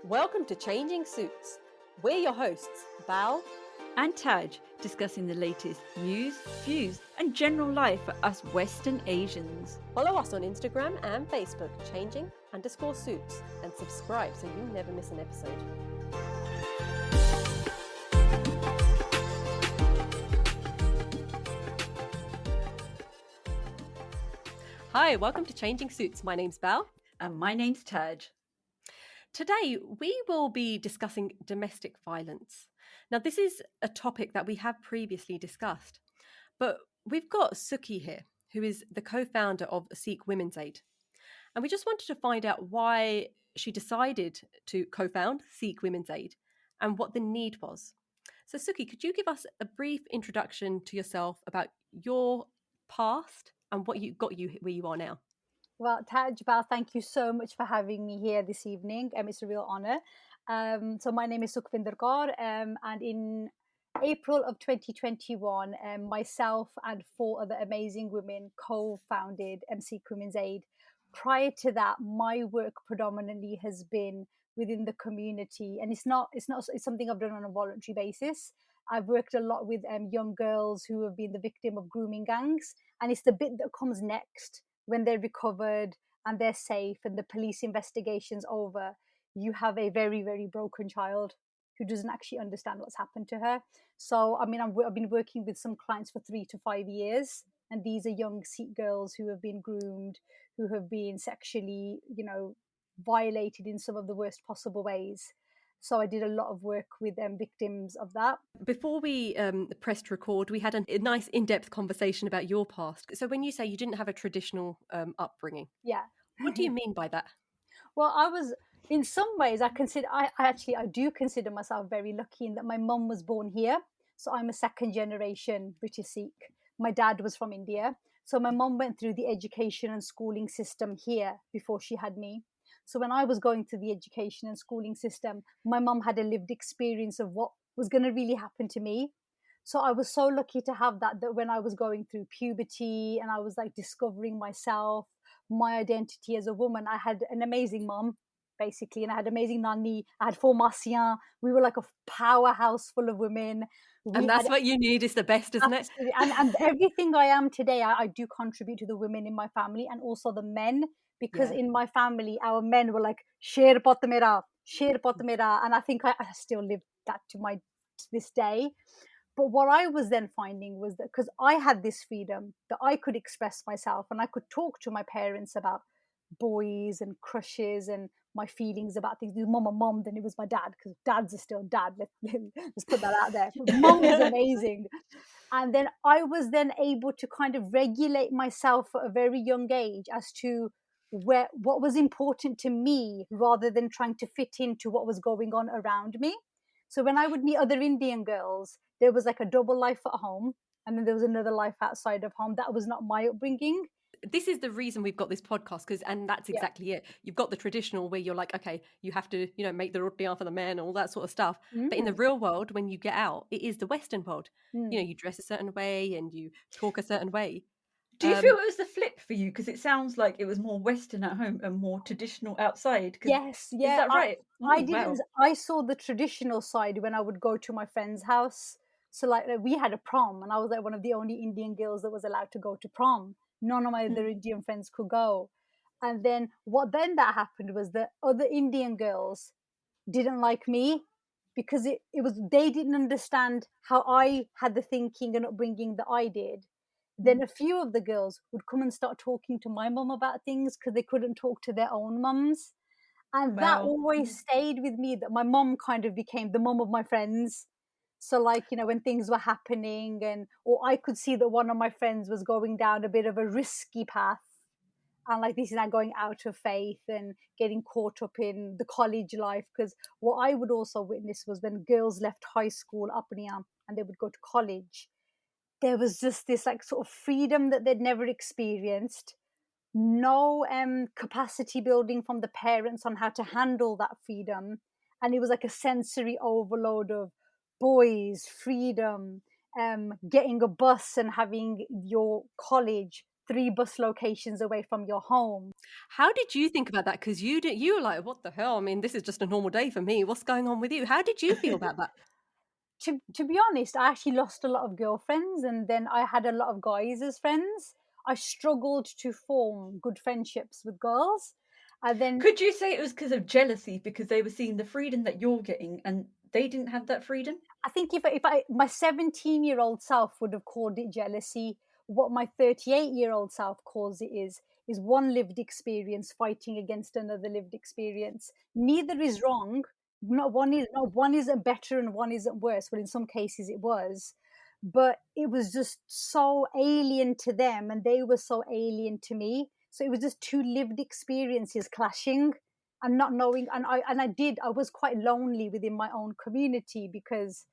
Welcome to Changing Suits. We're your hosts, Bal and Taj, discussing the latest news, views, and general life for us Western Asians. Follow us on Instagram and Facebook, changing_suits, and subscribe so you never miss an episode. Hi, welcome to Changing Suits. My name's Bal. And my name's Taj. Today, we will be discussing domestic violence. Now, this is a topic that we have previously discussed, but we've got Sukhi here, who is the co-founder of Sikh Women's Aid. And we just wanted to find out why she decided to co-found Sikh Women's Aid and what the need was. So, Sukhi, could you give us a brief introduction to yourself about your past and what got you where you are now? Well, Taj, Bal, thank you so much for having me here this evening. It's a real honor. So my name is Sukhvinder Kaur, and in April of 2021, myself and 4 other amazing women co-founded Sikh Women's Aid. Prior to that, my work predominantly has been within the community, and it's something I've done on a voluntary basis. I've worked a lot with young girls who have been the victim of grooming gangs, and it's the bit that comes next. When they're recovered and they're safe and the police investigation's over, you have a very, very broken child who doesn't actually understand what's happened to her. So, I've been working with some clients for 3 to 5 years, and these are young Sikh girls who have been groomed, who have been sexually, violated in some of the worst possible ways. So I did a lot of work with victims of that. Before we pressed record, we had a nice in-depth conversation about your past. So when you say you didn't have a traditional upbringing, yeah, what do you mean by that? Well, I was, in some ways, I do consider myself very lucky in that my mum was born here. So I'm a second generation British Sikh. My dad was from India. So my mum went through the education and schooling system here before she had me. So when I was going through the education and schooling system, my mum had a lived experience of what was going to really happen to me. So I was so lucky to have that when I was going through puberty and I was like discovering myself, my identity as a woman, I had an amazing mum, basically, and I had amazing nanny. I had 4 masiyan. We were like a powerhouse full of women. And that's what you need, is the best, isn't it? And everything I am today, I do contribute to the women in my family and also the men. Because in my family, our men were like, Sher pot mera, and I think I still live that to this day. But what I was then finding was that because I had this freedom that I could express myself and I could talk to my parents about boys and crushes and my feelings about things. It was mom, then it was my dad, because dads are still dad. Let's put that out there. Mom is amazing. And then I was then able to kind of regulate myself at a very young age as to what was important to me rather than trying to fit into what was going on around me. So when I would meet other Indian girls, there was like a double life at home and then there was another life outside of home. That was not my upbringing. This is the reason we've got this podcast, and that's exactly it. You've got the traditional where you're like, okay, you have to, make the roti for the men, all that sort of stuff. But in the real world, when you get out, it is the Western world. You dress a certain way and you talk a certain way. Do you feel it was the flip for you? Because it sounds like it was more Western at home and more traditional outside. Yes, yeah. Is that right? I didn't. Wow. I saw the traditional side when I would go to my friend's house. So like we had a prom and I was like one of the only Indian girls that was allowed to go to prom. None of my other Indian friends could go. And then that happened was that other Indian girls didn't like me because they didn't understand how I had the thinking and upbringing that I did. Then a few of the girls would come and start talking to my mum about things because they couldn't talk to their own mums. And that always stayed with me, that my mum kind of became the mum of my friends. So like, when things were happening or I could see that one of my friends was going down a bit of a risky path. And like this is now going out of faith and getting caught up in the college life. Because what I would also witness was when girls left high school, Apniyam, and they would go to college, there was just this like sort of freedom that they'd never experienced. No capacity building from the parents on how to handle that freedom. And it was like a sensory overload of boys, freedom, getting a bus and having your college 3 bus locations away from your home. How did you think about that? Because you were like, what the hell? I mean, this is just a normal day for me. What's going on with you? How did you feel about that? To be honest, I actually lost a lot of girlfriends, and then I had a lot of guys as friends. I struggled to form good friendships with girls. And then Could you say it was because of jealousy, because they were seeing the freedom that you're getting and they didn't have that freedom? I think if my 17-year-old self would have called it jealousy, what my 38-year-old self calls it is one lived experience fighting against another lived experience. Neither is wrong. Not one isn't better and one isn't worse. Well, in some cases it was, but it was just so alien to them, and they were so alien to me. So it was just two lived experiences clashing and not knowing. I was quite lonely within my own community, because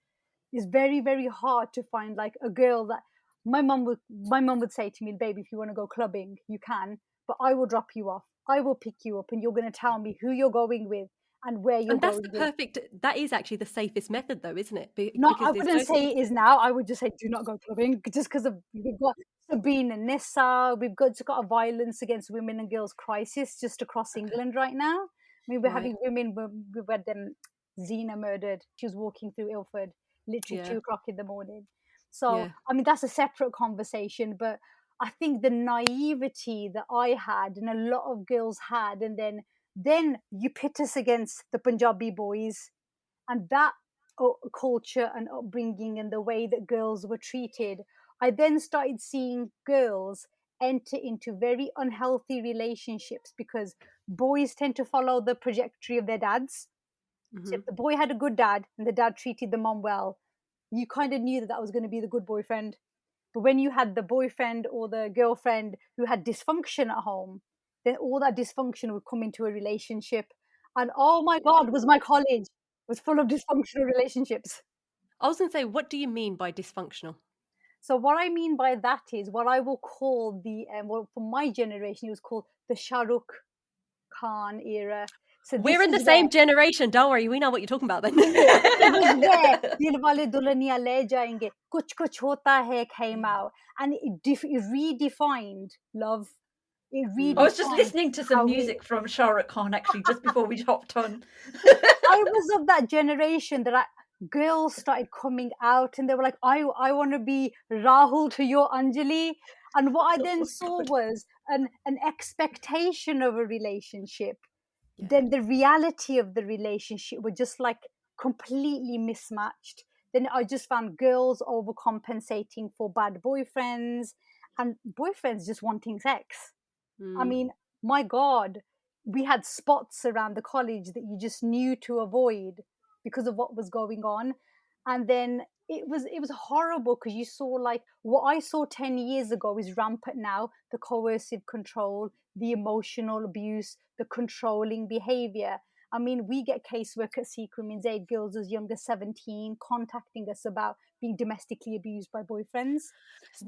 it's very, very hard to find like a girl that my mum would say to me, baby, if you want to go clubbing, you can, but I will drop you off. I will pick you up and you're going to tell me who you're going with and where you're And that's going the with. perfect, that is actually the safest method though, isn't it? No, Because I there's wouldn't no, say it is now. I would just say do not go clubbing, just because of we've got Sabine and Nissa. We've got a violence against women and girls crisis just across England right now. I mean, we're right. having women. We've had Zena murdered. She was walking through Ilford, literally Yeah. 2 o'clock in the morning. So Yeah. I mean, that's a separate conversation. But I think the naivety that I had and a lot of girls had, and then you pit us against the Punjabi boys, and that culture and upbringing and the way that girls were treated, I then started seeing girls enter into very unhealthy relationships because boys tend to follow the trajectory of their dads. So Hmm. if the boy had a good dad and the dad treated the mom well, you kind of knew that that was going to be the good boyfriend. But when you had the boyfriend or the girlfriend who had dysfunction at home, then all that dysfunction would come into a relationship. And oh my God, was my college was full of dysfunctional relationships. I was going to say, what do you mean by dysfunctional? So what I mean by that is what I will call well, for my generation, it was called the Shah Rukh Khan era. So We're this in the is where same generation. Don't worry. We know what you're talking about then. it was where Dil Wale Dulhaniya Le Jayenge, Kuch Hota Hai came out, and it redefined love. It I Mm. was just redefined listening to some how we. music from Shah Rukh Khan actually just before we hopped on. I was of that generation that girls started coming out, and they were like, I want to be Rahul to your Anjali. And what I Oh then my saw God. was an expectation of a relationship. Yeah. Then the reality of the relationship were just like completely mismatched. Then I just found girls overcompensating for bad boyfriends and boyfriends just wanting sex. I Mm. mean, my God, we had spots around the college that you just knew to avoid because of what was going on. And then it was horrible because you saw like what I saw 10 years ago is rampant now, the coercive control, the emotional abuse, the controlling behavior. I mean, we get casework at Sikh Women's Aid, girls as young as 17 contacting us about being domestically abused by boyfriends.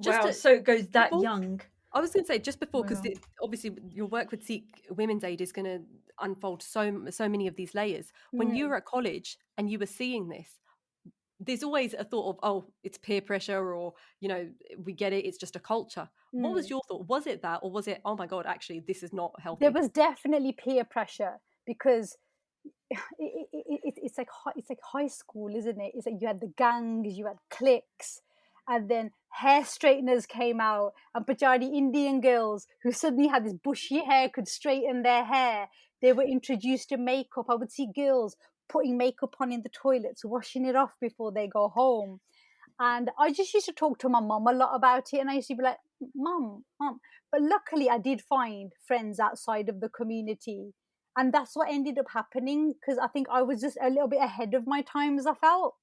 Just Wow, so it goes that before, young. I was going to say just before, because Wow. obviously your work with Sikh Women's Aid is going to unfold so many of these layers. When you Mm, were at college and you were seeing this, there's always a thought of, oh, it's peer pressure, or we get it, it's just a culture. What was mm. your thought? Was it that, or was it, oh my God, actually this is not There healthy? was definitely peer pressure because it's like high school, isn't it? It's like you had the gangs, you had cliques, and then hair straighteners came out, and Pachadi Indian girls who suddenly had this bushy hair could straighten their hair. They were introduced to makeup. I would see girls putting makeup on in the toilets, washing it off before they go home. And I just used to talk to my mum a lot about it. And I used to be like, Mum, Mum. But luckily, I did find friends outside of the community. And that's what ended up happening because I think I was just a little bit ahead of my times, I felt.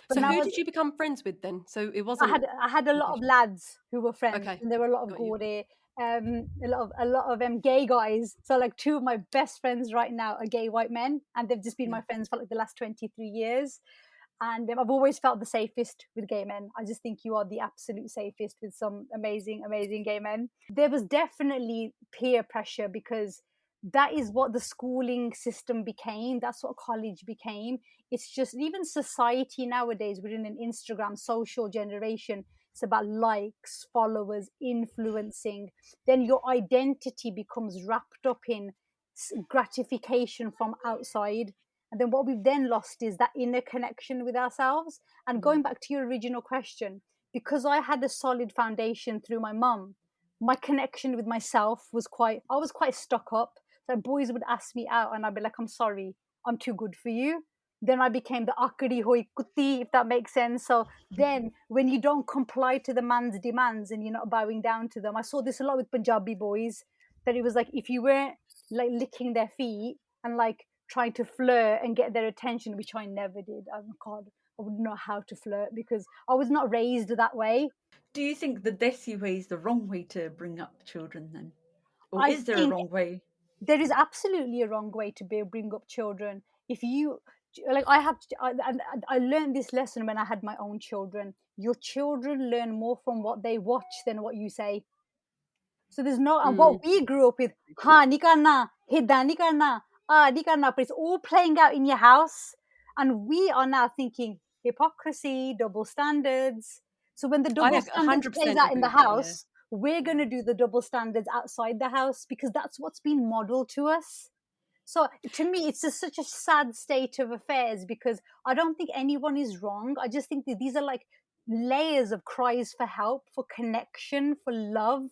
But So now who did you become friends with then? So it I wasn't. had I had a lot of lads who were friends, Okay, and there were a lot of got you. Gore, a lot of gay guys. So like two of my best friends right now are gay white men, and they've just been Yeah. my friends for like the last 23 years. And I've always felt the safest with gay men. I just think you are the absolute safest with some amazing, amazing gay men. There was definitely peer pressure because that is what the schooling system became. That's what college became. It's just even society nowadays, we're in an Instagram social generation. It's about likes, followers, influencing. Then your identity becomes wrapped up in gratification from outside. And then what we've then lost is that inner connection with ourselves. And going back to your original question, because I had a solid foundation through my mum, my connection with myself was I was quite stuck up. So boys would ask me out and I'd be like, I'm sorry, I'm too good for you. Then I became the akadi hoi kuti, if that makes sense. So then when you don't comply to the man's demands and you're not bowing down to them, I saw this a lot with Punjabi boys, that it was like, if you weren't like licking their feet and like trying to flirt and get their attention, which I never did. Oh God, I wouldn't know how to flirt because I was not raised that way. Do you think the Desi way is the wrong way to bring up children then? Or I is there a think wrong way? there is absolutely a wrong way to bring up children. If you like, I learned this lesson when I had my own children. Your children learn more from what they watch than what you say. So there's no, and what Mm. we grew up with, ha nahi karna, hida nahi karna, nahi karna, but it's all playing out in your house. And we are now thinking hypocrisy, double standards. So when the I double standards plays 100% out in agree the with that. Yeah. house, we're going to do the double standards outside the house because that's what's been modeled to us. So to me, it's just such a sad state of affairs because I don't think anyone is wrong. I just think that these are like layers of cries for help, for connection, for love,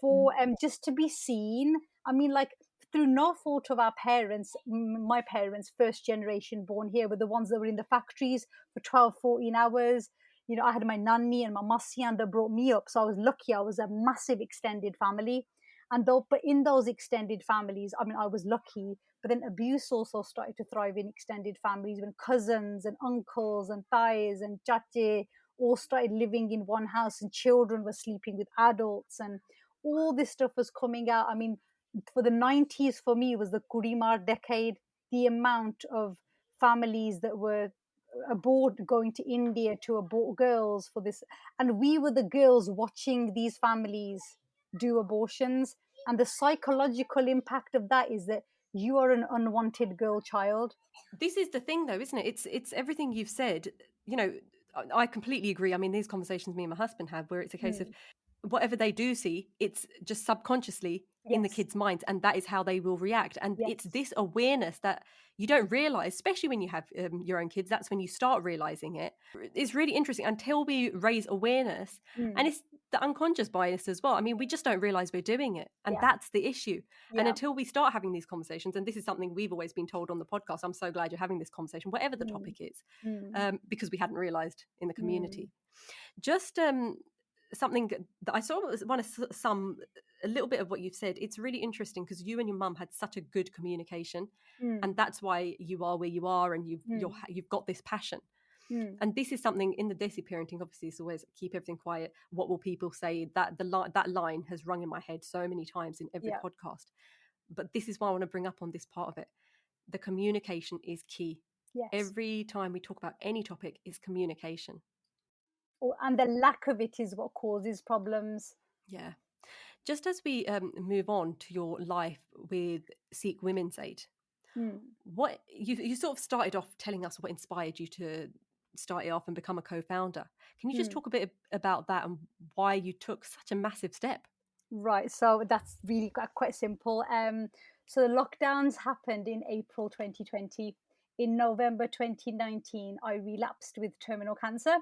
for just to be seen. I mean, like through no fault of our parents, my parents, first generation born here, were the ones that were in the factories for 12, 14 hours. You know, I had my nanny and my masian that brought me up. So I was lucky. I was a massive extended family. And though, but in those extended families, I mean, I was lucky, but then abuse also started to thrive in extended families when cousins and uncles and thais and chache all started living in one house and children were sleeping with adults and all this stuff was coming out. I mean, for the 90s for me was the Kurimar decade. The amount of families that were going to India to abort girls for this, and we were the girls watching these families do abortions. And the psychological impact of that is that you are an unwanted girl child. This is the thing, though, isn't it? It's everything you've said. You know, I completely agree. I mean, these conversations me and my husband have, where it's a case of whatever they do see, it's just subconsciously in the Yes, kids' minds, and that is how they will react. And yes, it's this awareness that you don't realize, especially when you have your own kids. That's when you start realizing it. It's really interesting until we raise awareness, and it's the unconscious bias as well. I mean, we just don't realize we're doing it, and yeah, that's the issue. And yeah, until we start having these conversations, and this is something we've always been told on the podcast, I'm so glad you're having this conversation, whatever the topic is, because we hadn't realized in the community. Just something that I sort of want to sum a little bit of what you've said. It's really interesting because you and your mum had such a good communication, and that's why you are where you are, and you've got this passion. And this is something in the Desi parenting. Obviously, it's always keep everything quiet. What will people say? That line has rung in my head so many times in every yeah, podcast. But this is why I want to bring up on this part of it. The communication is key. yes. Every time we talk about any topic, is communication. And the lack of it is what causes problems. Yeah. Just as we move on to your life with Sikh Women's Aid, what you sort of started off telling us what inspired you to start it off and become a co-founder. Can you just talk a bit about that and why you took such a massive step? Right, so that's really quite simple. So the lockdowns happened in April 2020. In November 2019, I relapsed with terminal cancer.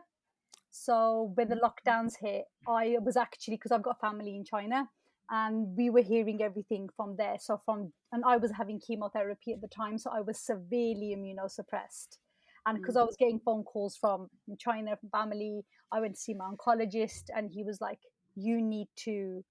So when the lockdowns hit, I was actually, because I've got family in China, and we were hearing everything from there. And I was having chemotherapy at the time, so I was severely immunosuppressed. And because I was getting phone calls from China, from family, I went to see my oncologist, and he was like, "You need to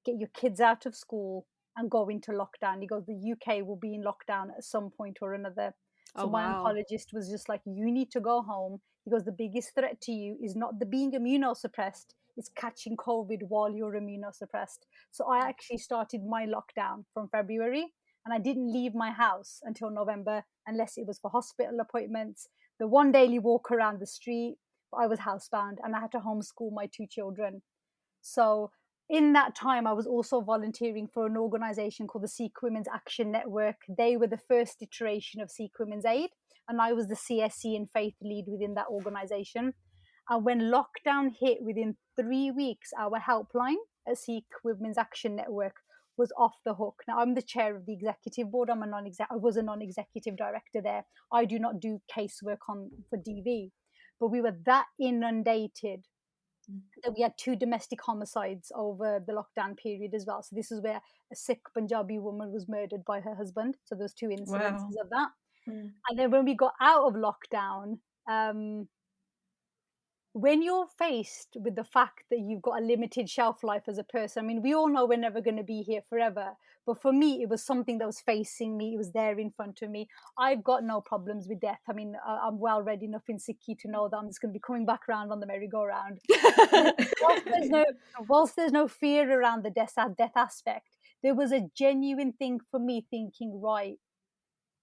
get your kids out of school and go into lockdown." He goes, "The UK will be in lockdown at some point or another." So Oh, my wow. oncologist was just like, "You need to go home." He goes, "The biggest threat to you is not the being immunosuppressed, it's catching COVID while you're immunosuppressed." So I actually started my lockdown from February, and I didn't leave my house until November unless it was for hospital appointments, the one daily walk around the street. But I was housebound and I had to homeschool my two children. So in that time, I was also volunteering for an organization called the Sikh Women's Action Network. They were the first iteration of Sikh Women's Aid, and I was the CSC and faith lead within that organization. And when lockdown hit, within 3 weeks, our helpline at Sikh Women's Action Network was off the hook. Now, I'm the chair of the executive board. I was a non-executive director there. I do not do casework for DV, but we were that inundated that we had 2 domestic homicides over the lockdown period as well. So this is where a Sikh Punjabi woman was murdered by her husband. So there was 2 incidences Wow. of that. Mm. And then when we got out of lockdown, when you're faced with the fact that you've got a limited shelf life as a person, I mean, we all know we're never going to be here forever. But for me, it was something that was facing me. It was there in front of me. I've got no problems with death. I mean, I'm well read enough in Sikhi to know that I'm just going to be coming back around on the merry-go-round. whilst there's no whilst there's no fear around the death aspect, there was a genuine thing for me thinking, right,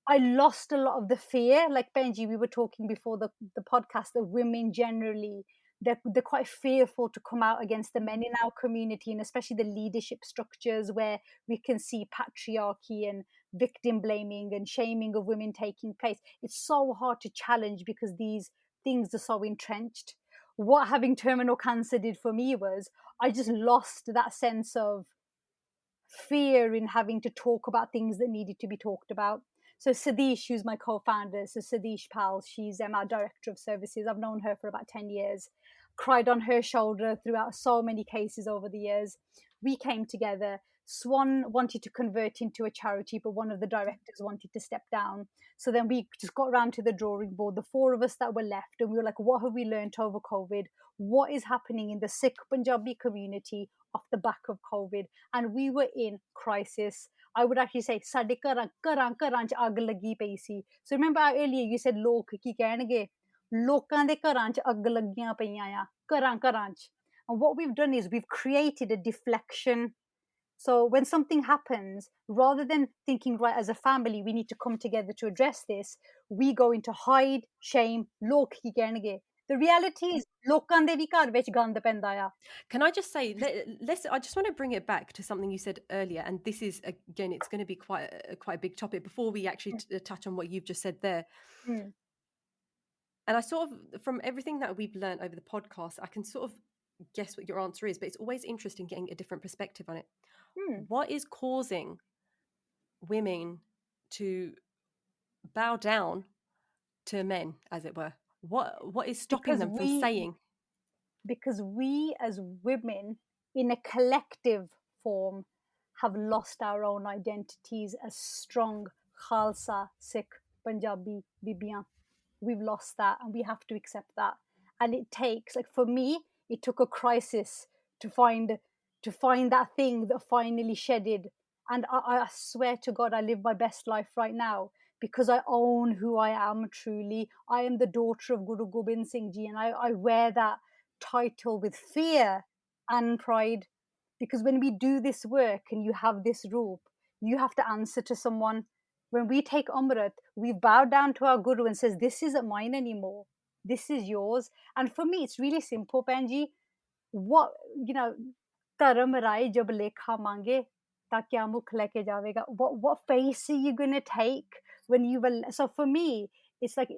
I lost a lot of the fear. Like Benji, we were talking before the podcast that women generally, they're quite fearful to come out against the men in our community, and especially the leadership structures where we can see patriarchy and victim blaming and shaming of women taking place. It's so hard to challenge because these things are so entrenched. What having terminal cancer did for me was I just lost that sense of fear in having to talk about things that needed to be talked about. So Sadish, who's my co-founder, so Sadish Pal, she's our director of services. I've known her for about 10 years. Cried on her shoulder throughout so many cases over the years. We came together. Swan wanted to convert into a charity, but one of the directors wanted to step down. So then we just got around to the drawing board, the 4 of us that were left, and we were like, what have we learned over COVID? What is happening in the Sikh Punjabi community off the back of COVID? And we were in crisis. I would actually say ਸਾਡੇ ਘਰਾਂ 'ਚ ਅੱਗ ਲੱਗੀ ਪਈ ਸੀ. So remember earlier you said ਲੋਕ ਕੀ ਕਹਿਣਗੇ? ਲੋਕਾਂ ਦੇ ਘਰਾਂ 'ਚ ਅੱਗ ਲੱਗੀਆਂ ਪਈਆਂ ਆ, ਘਰਾਂ 'ਚ. And what we've done is we've created a deflection. So when something happens, rather than thinking, right, as a family, we need to come together to address this, we go into hide, shame, ਲੋਕ ਕੀ ਕਹਿਣਗੇ? The reality is ਲੋਕਾਂ ਦੇ ਵੀ ਘਰ ਵਿੱਚ ਗੰਦ ਪੈਂਦਾ ਆ. Can I just say, I just want to bring it back to something you said earlier, and this is, again, it's going to be quite a big topic before we actually touch on what you've just said there. Mm. And I sort of, from everything that we've learned over the podcast, I can sort of guess what your answer is, but it's always interesting getting a different perspective on it. What is causing women to bow down to men, as it were? What is stopping them from saying? Because we as women in a collective form have lost our own identities as strong Khalsa, Sikh, Punjabi, Bibiyan. We've lost that and we have to accept that. And it takes, like for me, it took a crisis to find that thing that finally shedded. And I swear to God, I live my best life right now because I own who I am truly. I am the daughter of Guru Gobind Singh Ji, and I wear that title with fear and pride, because when we do this work and you have this rope, you have to answer to someone. When we take Amrit, we bow down to our Guru and says, this isn't mine anymore. This is yours. And for me, it's really simple, Benji. What, Dharam Rai jab lekha mange, ta kya mukh leke javega. What face are you going to take when you will? So for me, it's like,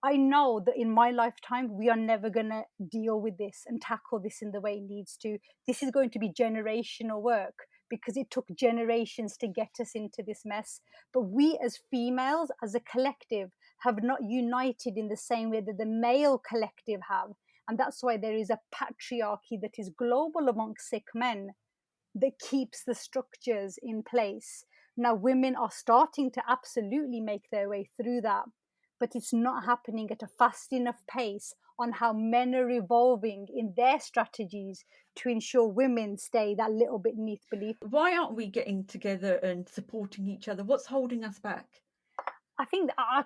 I know that in my lifetime, we are never going to deal with this and tackle this in the way it needs to. This is going to be generational work because it took generations to get us into this mess. But we as females, as a collective, have not united in the same way that the male collective have. And that's why there is a patriarchy that is global amongst Sikh men that keeps the structures in place. Now, women are starting to absolutely make their way through that, but it's not happening at a fast enough pace on how men are evolving in their strategies to ensure women stay that little bit beneath belief. Why aren't we getting together and supporting each other? What's holding us back? I think I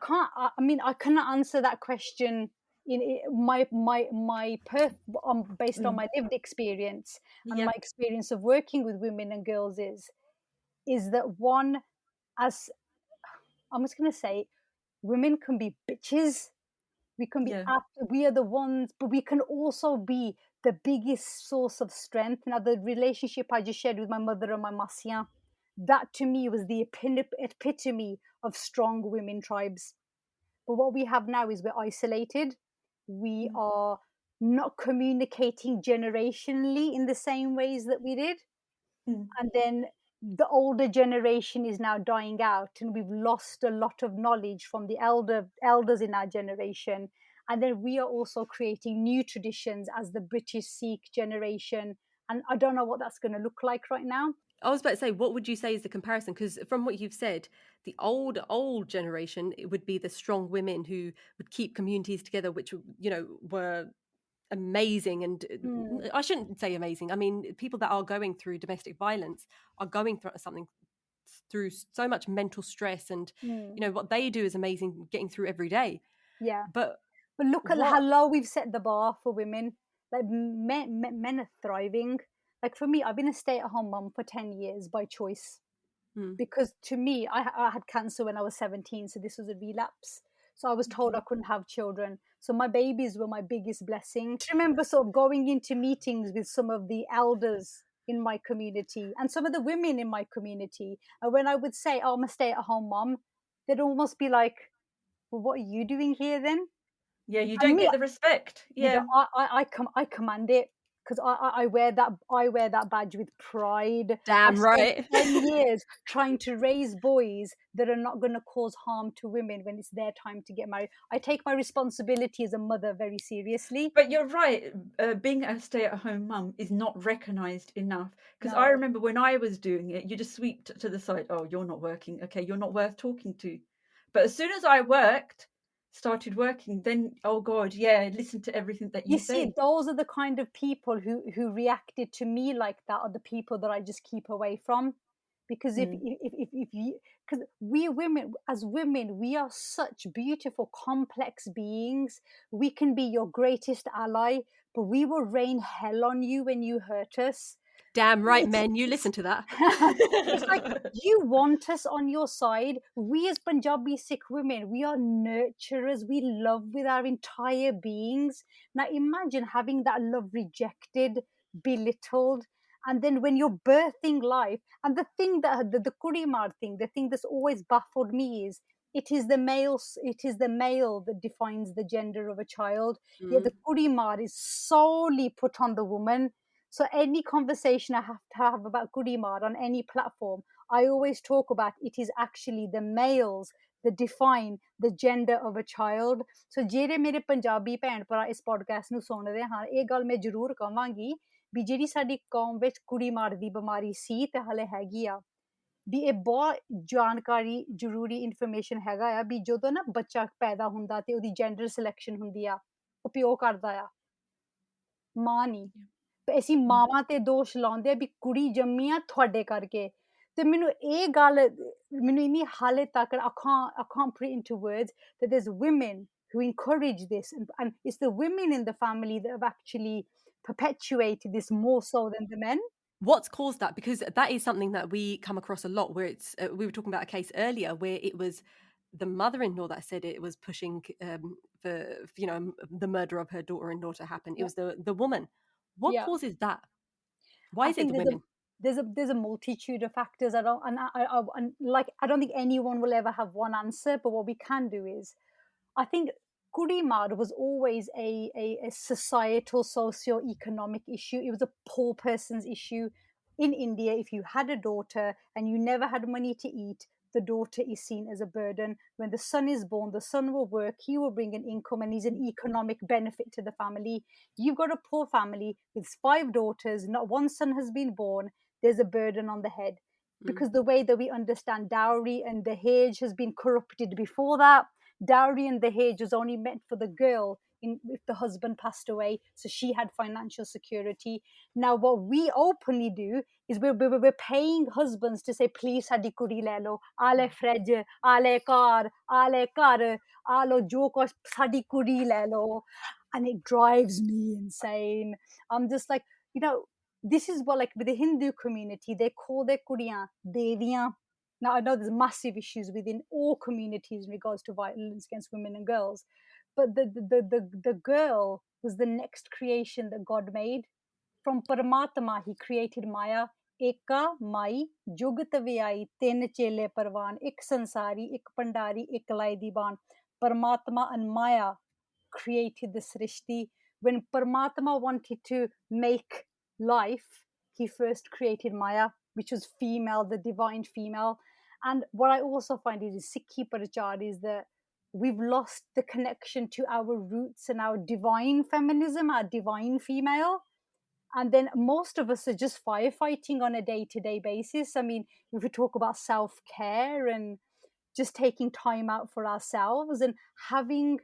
cannot answer that question in based on my lived experience and my experience of working with women and girls is that one, as I'm just going to say, women can be bitches. We can be we are the ones, but we can also be the biggest source of strength. Now, the relationship I just shared with my mother and my masiyan, that to me was the epitome of strong women tribes. But what we have now is we're isolated. We are not communicating generationally in the same ways that we did. And then the older generation is now dying out, and we've lost a lot of knowledge from the elders in our generation. And then we are also creating new traditions as the British Sikh generation, and I don't know what that's going to look like right now. I was about to say, what would you say is the comparison? Because from what you've said, the old generation, it would be the strong women who would keep communities together, which, were amazing. And I shouldn't say amazing. I mean, people that are going through domestic violence are going through something, through so much mental stress, and what they do is amazing, getting through every day. Yeah. But But look at what how low we've set the bar for women. Like men are thriving. Like for me, I've been a stay-at-home mum for 10 years by choice. Because to me, I had cancer when I was 17, so this was a relapse. So I was told I couldn't have children. So my babies were my biggest blessing. I remember sort of going into meetings with some of the elders in my community and some of the women in my community. And when I would say, oh, I'm a stay-at-home mom, they'd almost be like, well, what are you doing here then? Yeah, you And don't me, get the respect. Yeah. I command it, because I wear that badge with pride. I've damn spent right. 10 years trying to raise boys that are not going to cause harm to women when it's their time to get married. I take my responsibility as a mother very seriously. But you're right, being a stay-at-home mum is not recognised enough. Because I No. remember when I was doing it, you just sweep to the side. Oh, you're not working. Okay, you're not worth talking to. But as soon as I started working, then, oh God, yeah, listen to everything that You you see, say. those are the kind of people who reacted to me like that, are the people that I just keep away from. Because if you, because we women, as women, we are such beautiful, complex beings. We can be your greatest ally, but we will rain hell on you when you hurt us. Damn right, It's, men. You it's listen to that. it's like you want us on your side. We as Punjabi Sikh women, we are nurturers. We love with our entire beings. Now imagine having that love rejected, belittled, and then when you're birthing life, and the thing that the Kurimar thing, the thing that's always baffled me is it is the male that defines the gender of a child. Yet the Kurimar is solely put on the woman. So any conversation I have to have about Kurimar on any platform, I always talk about it is actually the males that define the gender of a child. So ਜਿਹੜੇ ਮੇਰੇ ਪੰਜਾਬੀ ਭੈਣ ਭਰਾ ਇਸ podcast ਨੂੰ ਸੁਣ ਰਹੇ ਹਨ, ਇਹ ਗੱਲ ਮੈਂ ਜ਼ਰੂਰ ਕਵਾਂਗੀ ਵੀ ਜਿਹੜੀ ਸਾਡੀ ਕੌਮ ਵਿੱਚ ਕੁੜੀਮਾਰ ਦੀ ਬਿਮਾਰੀ ਸੀ ਤੇ ਹਲੇ ਹੈਗੀ ਆ, ਵੀ ਇਹ ਬਹੁਤ ਜਾਣਕਾਰੀ ਜ਼ਰੂਰੀ ਇਨਫੋਰਮੇਸ਼ਨ ਹੈਗਾ ਆ ਵੀ ਜਦੋਂ ਨਾ ਬੱਚਾ ਪੈਦਾ ਹੁੰਦਾ ਤੇ ਉਹਦੀ ਜੈਂਡਰ ਸਿਲੈਕਸ਼ਨ ਹੁੰਦੀ ਆ, ਉਹ ਪਿਓ ਕਰਦਾ ਆ, ਮਾਂ ਨਹੀਂ। ਅਸੀਂ ਮਾਵਾਂ ਤੇ ਦੋਸ਼ ਲਾਉਂਦੇ ਆ ਵੀ ਕੁੜੀ ਜੰਮੀ ਆ ਤੁਹਾਡੇ ਕਰਕੇ। ਤੇ ਮੈਨੂੰ ਇਹ ਗੱਲ, ਮੈਨੂੰ ਇੰਨੀ ਹਾਲੇ ਤੱਕ I can't put it into words that there's women who encourage this, and it's the women in the family that have actually perpetuated this more so than the men. What's caused that? Because that is something that we come across a lot, where it's we were talking about a case earlier where it was the mother-in-law that said it was pushing for the murder of her daughter-in-law to happen. It was the woman. What Yeah. causes that? Why I is it think the women? there's a multitude of factors. I don't think anyone will ever have one answer. But what we can do is, I think Kurimar was always a societal, socio-economic issue. It was a poor person's issue. In India, if you had a daughter and you never had money to eat, the daughter is seen as a burden. When the son is born, the son will work, he will bring an income, and he's an economic benefit to the family. You've got a poor family with 5 daughters, not one son has been born, there's a burden on the head. Because the way that we understand dowry and dahej has been corrupted before that. Dowry and dahej was only meant for the girl if the husband passed away, so she had financial security. Now, what we openly do is we're paying husbands to say, please, sadi kudi le lo, ale fridge, ale car, ale ghar, alo jo kuch sadi kudi le lo. And it drives me insane. I'm just like, this is what, like with the Hindu community, they call their kudiyan deviyan. Now, I know there's massive issues within all communities in regards to violence against women and girls, but the girl was the next creation that God made. From Paramatma, he created Maya. Eka Mai, Jugat Vyai, Ten Chele Parvan, Ik Sansari, Ik Pandari, Ik Lai Diban. Paramatma and Maya created the Srishti. When Paramatma wanted to make life, he first created Maya, which was female, the divine female. And what I also find is Sikhi Prachar is that we've lost the connection to our roots and our divine feminism, our divine female. And then most of us are just firefighting on a day-to-day basis. I mean, if we talk about self-care and just taking time out for ourselves and having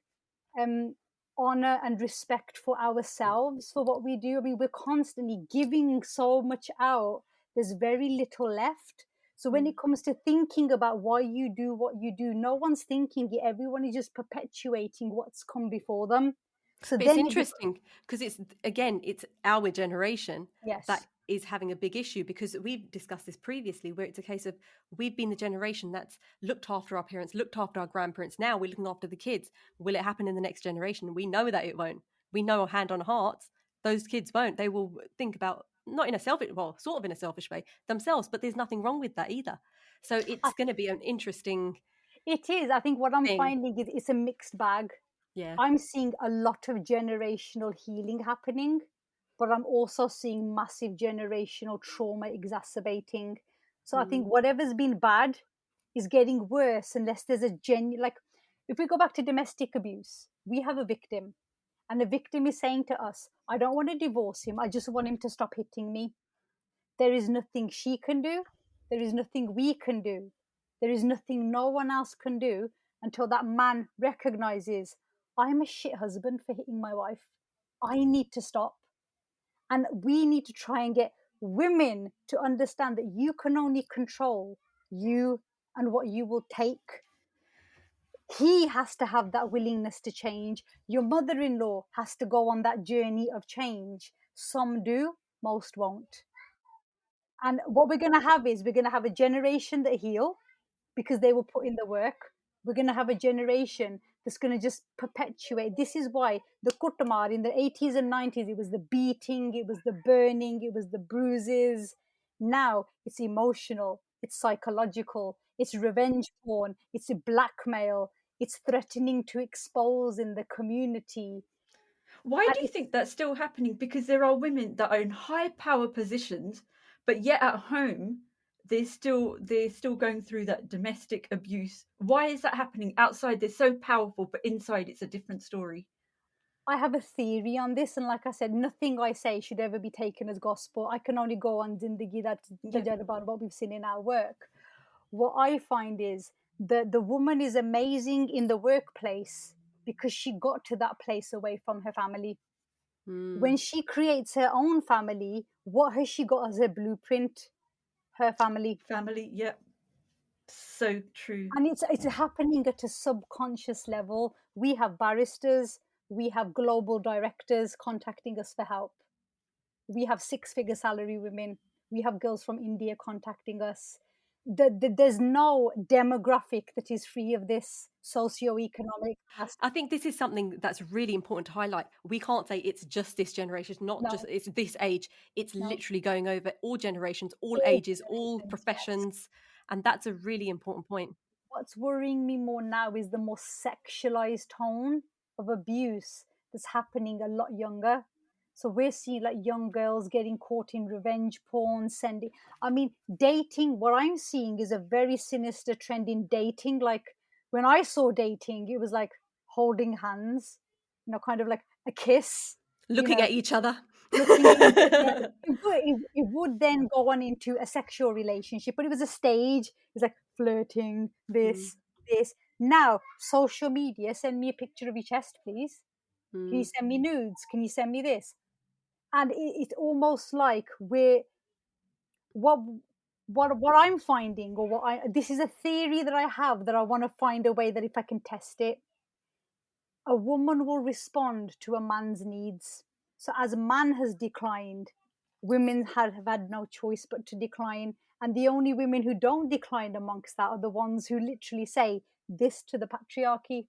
honor and respect for ourselves for what we do. I mean, we're constantly giving so much out, there's very little left. So when it comes to thinking about why you do what you do, no one's thinking it. Everyone is just perpetuating what's come before them. So But it's then interesting because it's our generation yes, that is having a big issue, because we've discussed this previously, where it's a case of we've been the generation that's looked after our parents, looked after our grandparents. Now we're looking after the kids. Will it happen in the next generation? We know that it won't. We know, hand on heart, those kids won't. They will think about, not in a selfish, well, sort of in a selfish way themselves, but there's nothing wrong with that either. So it's going to be an interesting it is. I think what I'm thing. finding is it's a mixed bag. Yeah. I'm seeing a lot of generational healing happening, but I'm also seeing massive generational trauma exacerbating. So I think whatever's been bad is getting worse unless there's a genuine, like, if we go back to domestic abuse, we have a victim, and the victim is saying to us, I don't want to divorce him, I just want him to stop hitting me. There is nothing she can do. There is nothing we can do. There is nothing no one else can do until that man recognizes, I'm a shit husband for hitting my wife. I need to stop. And we need to try and get women to understand that you can only control you and what you will take. He has to have that willingness to change. Your mother in law has to go on that journey of change. Some do, most won't. And what we're going to have is we're going to have a generation that heal because they will put in the work. We're going to have a generation that's going to just perpetuate. This is why the Kutamar in the 80s and 90s, it was the beating, it was the burning, it was the bruises. Now it's emotional, it's psychological, it's revenge porn, it's a blackmail, it's threatening to expose in the community. Why And do you think that's still happening? Because there are women that are in high power positions, but yet at home they're still going through that domestic abuse. Why is that happening? Outside they're so powerful, but inside it's a different story. I have a theory on this, and like I said, nothing I say should ever be taken as gospel. I can only go on Zindagi that about what we've seen in our work. What I find is that the woman is amazing in the workplace because she got to that place away from her family. When she creates her own family, what has she got as her blueprint? Her family. Family, yep. So true. And it's happening at a subconscious level. We have barristers, we have global directors contacting us for help. We have six-figure salary women. We have girls from India contacting us. There's no demographic that is free of this socioeconomic aspect. I think this is something that's really important to highlight. We can't say it's just this generation, it's not No. just it's this age. It's No. literally going over all generations, all All ages, all generations, yes. professions. And that's a really important point. What's worrying me more now is the more sexualized tone of abuse that's happening a lot younger. So we're seeing like young girls getting caught in revenge porn, sending. I mean, dating. What I'm seeing is a very sinister trend in dating. Like when I saw dating, it was like holding hands, kind of like a kiss. Looking at each other. Looking at each other. It would then go on into a sexual relationship, but it was a stage. It was like flirting, this. Now, social media, send me a picture of your chest, please. Can you send me nudes? Can you send me this? And it's almost like what I'm finding, or this is a theory that I have that I want to find a way that if I can test it, a woman will respond to a man's needs. So as man has declined, women have had no choice but to decline. And the only women who don't decline amongst that are the ones who literally say this to the patriarchy.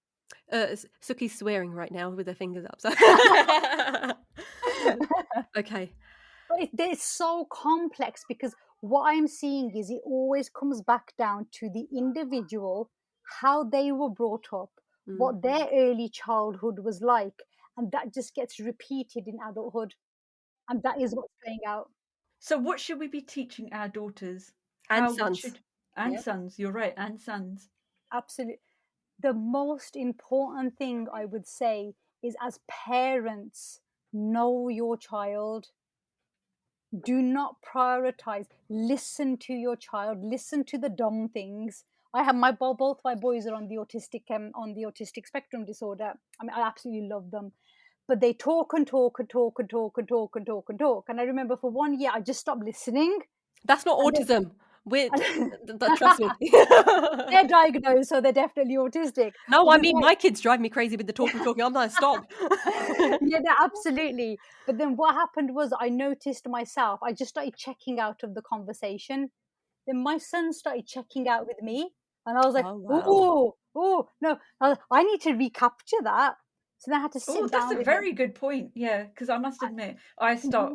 Suki's swearing right now with her fingers up. So. Okay. But it's so complex because what I'm seeing is it always comes back down to the individual, how they were brought up, what their early childhood was like. and that just gets repeated in adulthood, and that is what's playing out. So what should we be teaching our daughters? And How we sons. should, and Yeah. sons, you're right, and sons. Absolutely. The most important thing I would say is, as parents, know your child. Do not prioritize. Listen to your child. Listen to the dumb things. I have both my boys are on the autistic spectrum disorder. I mean, I absolutely love them, but they talk and talk and talk and talk and talk and talk and talk. And I remember for 1 year I just stopped listening. That's not And then, autism. Trust me. they're diagnosed, so they're definitely autistic. No, But I then mean, my kids drive me crazy with the talking. I'm like, stop. yeah, no, absolutely. But then what happened was I noticed myself, I just started checking out of the conversation. Then my son started checking out with me. And I was like, Oh, wow. oh, no, I need to recapture that. So then I had to Oh, sit that's down a with him. very good point. Yeah, because I must admit, I start.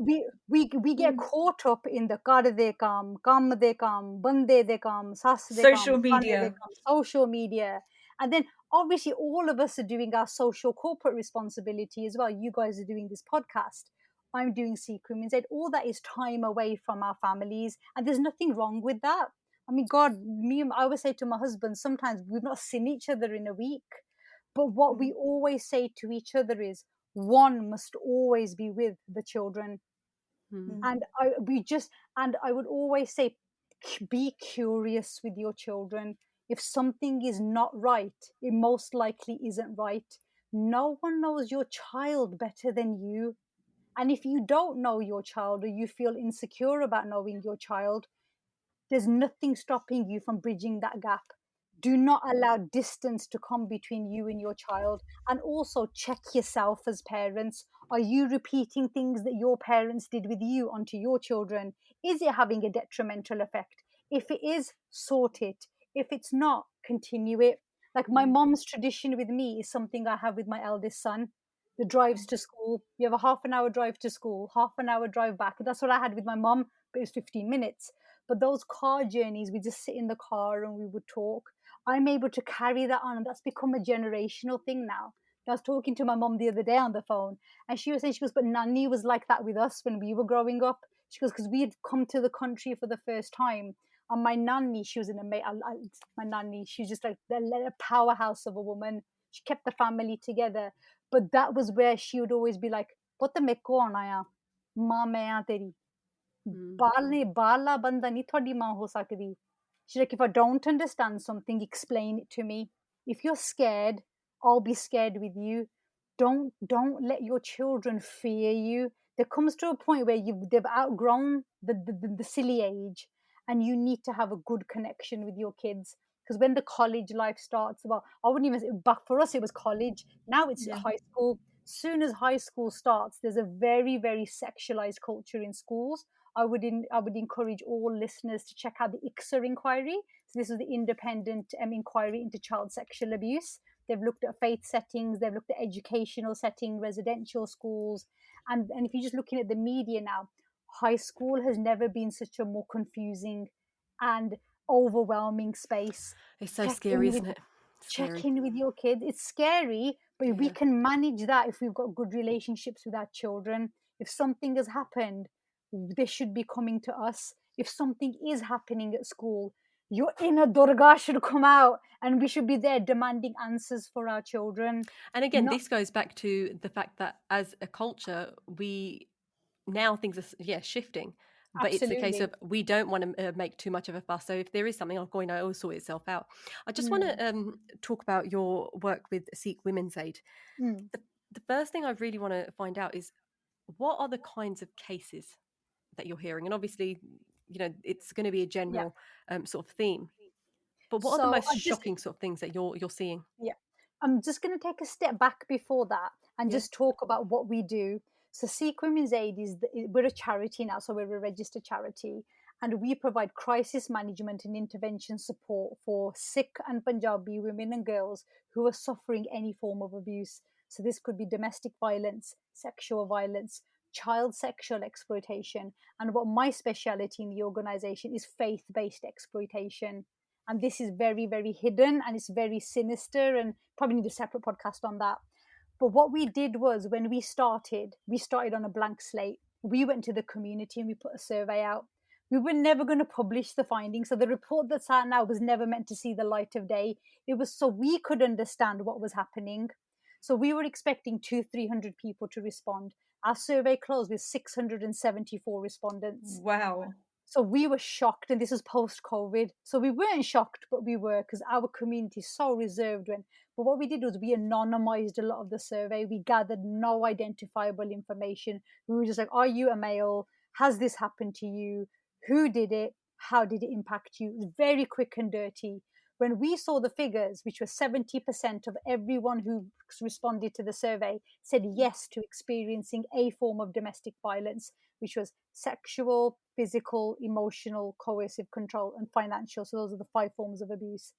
We get caught up in the kar de kam de kam, bande de kam, sas de kam, Social fane de media. kam, social media. And then obviously all of us are doing our social corporate responsibility as well. You guys are doing this podcast. I'm doing Sikh Women's Aid. All that is time away from our families. And there's nothing wrong with that. I mean, God, I always say to my husband, sometimes we've not seen each other in a week. But what we always say to each other is, one must always be with the children. Mm. And I would always say, be curious with your children. If something is not right, it most likely isn't right. No one knows your child better than you. And if you don't know your child, or you feel insecure about knowing your child, there's nothing stopping you from bridging that gap. Do not allow distance to come between you and your child. And also check yourself as parents. Are you repeating things that your parents did with you onto your children? Is it having a detrimental effect? If it is, sort it. If it's not, continue it. Like my mom's tradition with me is something I have with my eldest son. The drives to school. You have a half an hour drive to school, half an hour drive back. That's what I had with my mom, but it was 15 minutes. But those car journeys, we just sit in the car and we would talk. I'm able to carry that on, and that's become a generational thing now. I was talking to my mom the other day on the phone, and she was saying, she goes, but Nanny was like that with us when we were growing up. She goes, because we had come to the country for the first time. And my nanny, she was my nanny, she's just like a powerhouse of a woman. She kept the family together. But that was where she would always be like, "Putt मेरे को आना या माँ मैं यहाँ तेरी Mm. बाला बंदा नहीं थोड़ी माँ हो सकदी." She's like, if I don't understand something, explain it to me. If you're scared, I'll be scared with you. Don't let your children fear you. There comes to a point where they've outgrown the silly age, and you need to have a good connection with your kids. Because when the college life starts, well, I wouldn't even say back for us, it was college. Now it's Yeah. high school. Soon as high school starts, there's a very, very sexualized culture in schools. I would encourage all listeners to check out the ICSA inquiry. So this is the independent inquiry into child sexual abuse. They've looked at faith settings, they've looked at educational setting, residential schools, and if you're just looking at the media now, high school has never been such a more confusing and overwhelming space. It's so Check scary, in with isn't it? check Scary. in with your kids. It's scary, but we Yeah. can manage that if we've got good relationships with our children. If something has happened, they should be coming to us. If something is happening at school, your inner Durga should come out, and we should be there demanding answers for our children. And again, Not this goes back to the fact that as a culture, we now things are shifting, but it's a case absolutely. of we don't want to make too much of a fuss. So if there is something ongoing, it will sort itself out. I just want Mm, to talk about your work with Sikh Women's Aid. mm. The first thing I really want to find out is, what are the kinds of cases that you're hearing? And obviously, it's going to be a Yeah. general sort of theme. But what are the So most shocking sort of things that you're seeing? yeah, I'm just going to take a step back before that and Yeah. just talk about what we do. So, Sikh Women's Aid we're a charity now, so we're a registered charity, and we provide crisis management and intervention support for Sikh and Punjabi women and girls who are suffering any form of abuse. So, this could be domestic violence, sexual violence, child sexual exploitation, and what my speciality in the organization is faith-based exploitation. And this is very, very hidden, and it's very sinister, and probably need a separate podcast on that. But what we did was when we started on a blank slate. We went to the community and we put a survey out. We were never going to publish the findings. So the report that's out now was never meant to see the light of day. It was so we could understand what was happening. So we were expecting 200-300 people to respond. Our survey closed with 674 respondents. Wow. So we were shocked, and this was post-COVID. So we weren't shocked, but we were, because our community is so reserved. But what we did was we anonymized a lot of the survey. We gathered no identifiable information. We were just like, are you a male? Has this happened to you? Who did it? How did it impact you? It was very quick and dirty. When we saw the figures, which was 70% of everyone who responded to the survey said yes to experiencing a form of domestic violence, which was sexual, physical, emotional, coercive control, and financial. So those are the 5 forms of abuse.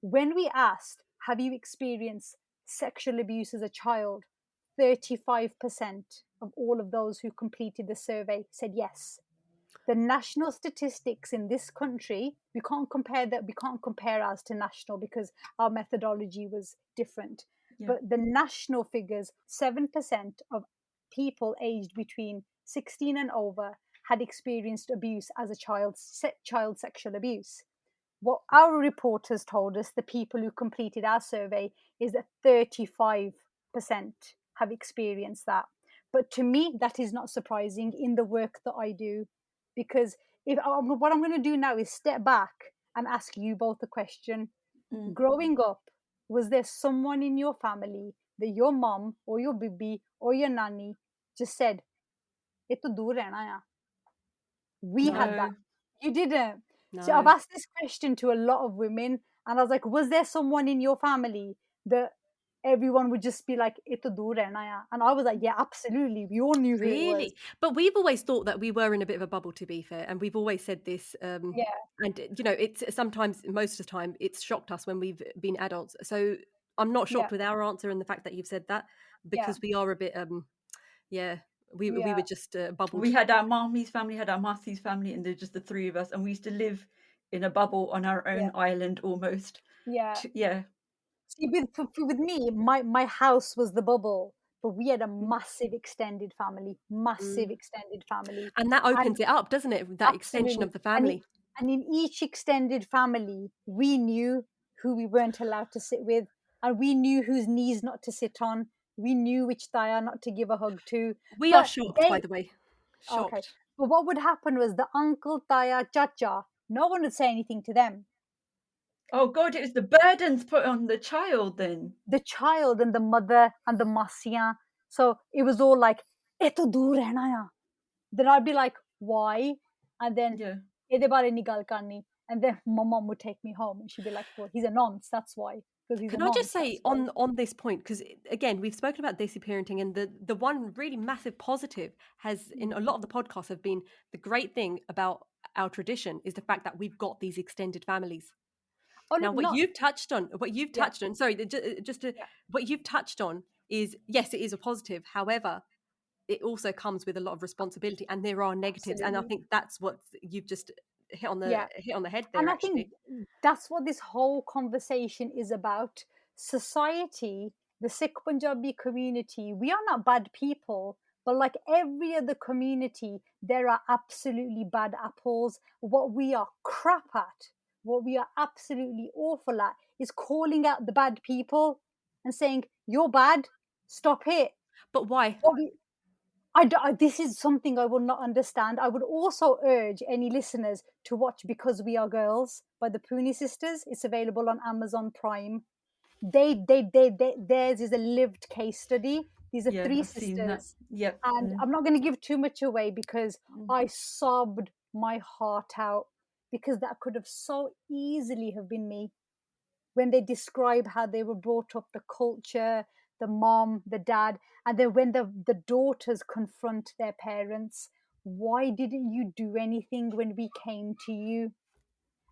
When we asked, have you experienced sexual abuse as a child? 35% of all of those who completed the survey said yes. The national statistics in this country, we can't compare ours to national because our methodology was different. Yeah. But the national figures, 7% of people aged between 16 and over had experienced abuse as a child sexual abuse. What our reporters told us, the people who completed our survey, is that 35% have experienced that. But to me, that is not surprising in the work that I do, because what I'm going to do now is step back and ask you both a question. Growing up, was there someone in your family that your mom or your bibi or your nanny just said, "Ye to dur rehna hai"? We had that. You didn't. So I've No. asked this question to a lot of women, and I was like, was there someone in your family that everyone would just be like, "Ye to dur rehna hai"? And I was like, yeah, absolutely. We all knew who it was. Really? But we've always thought that we were in a bit of a bubble, to be fair, and we've always said this. Yeah. And it's sometimes, most of the time, it's shocked us when we've been adults. So I'm not shocked with our answer and the fact that you've said that, because we are a bit, we were just bubbled. We had our mommy's family, had our Marthy's family, and they're just the 3 of us, and we used to live in a bubble on our own island almost. Yeah. Yeah. See, with me, my house was the bubble, but we had a massive extended family, And that opens it up, doesn't it? That extension of the family. And in each extended family, we knew who we weren't allowed to sit with, and we knew whose knees not to sit on. We knew which Daya not to give a hug to. We are shocked, by the way. Shocked. Okay. But what would happen was the uncle, Daya, Chacha, no one would say anything to them. Oh God, it was the burdens put on the child then. The child and the mother and the masiyan. So it was all like, "Eh to dur rehna hai." Then I'd be like, why? And then, "Ede bare nahi gal karni." And then my mom would take me home and she'd be like, well, he's a nonce, that's why. Can I just say on this point, because again, we've spoken about desi parenting, and the one really massive positive has in a lot of the podcasts have been the great thing about our tradition is the fact that we've got these extended families. Now, what you've touched on, what you've touched on is, yes, it is a positive. However, it also comes with a lot of responsibility, and there are negatives. Absolutely. And I think that's what you've just hit on the head there. And I actually, think that's what this whole conversation is about. Society, the Sikh Punjabi community, we are not bad people, but like every other community, there are absolutely bad apples. What we are crap at, what we are absolutely awful at, is calling out the bad people and saying, "You're bad, stop it." But why? This is something I will not understand. I would also urge any listeners to watch Because We Are Girls by the Pooney sisters. It's available on Amazon Prime. Theirs is a lived case study. These are 3 sisters. Yep. And I'm not going to give too much away because I sobbed my heart out, because that could have so easily have been me. When they describe how they were brought up, the culture, the mom, the dad, and then when the daughters confront their parents, "Why didn't you do anything when we came to you?"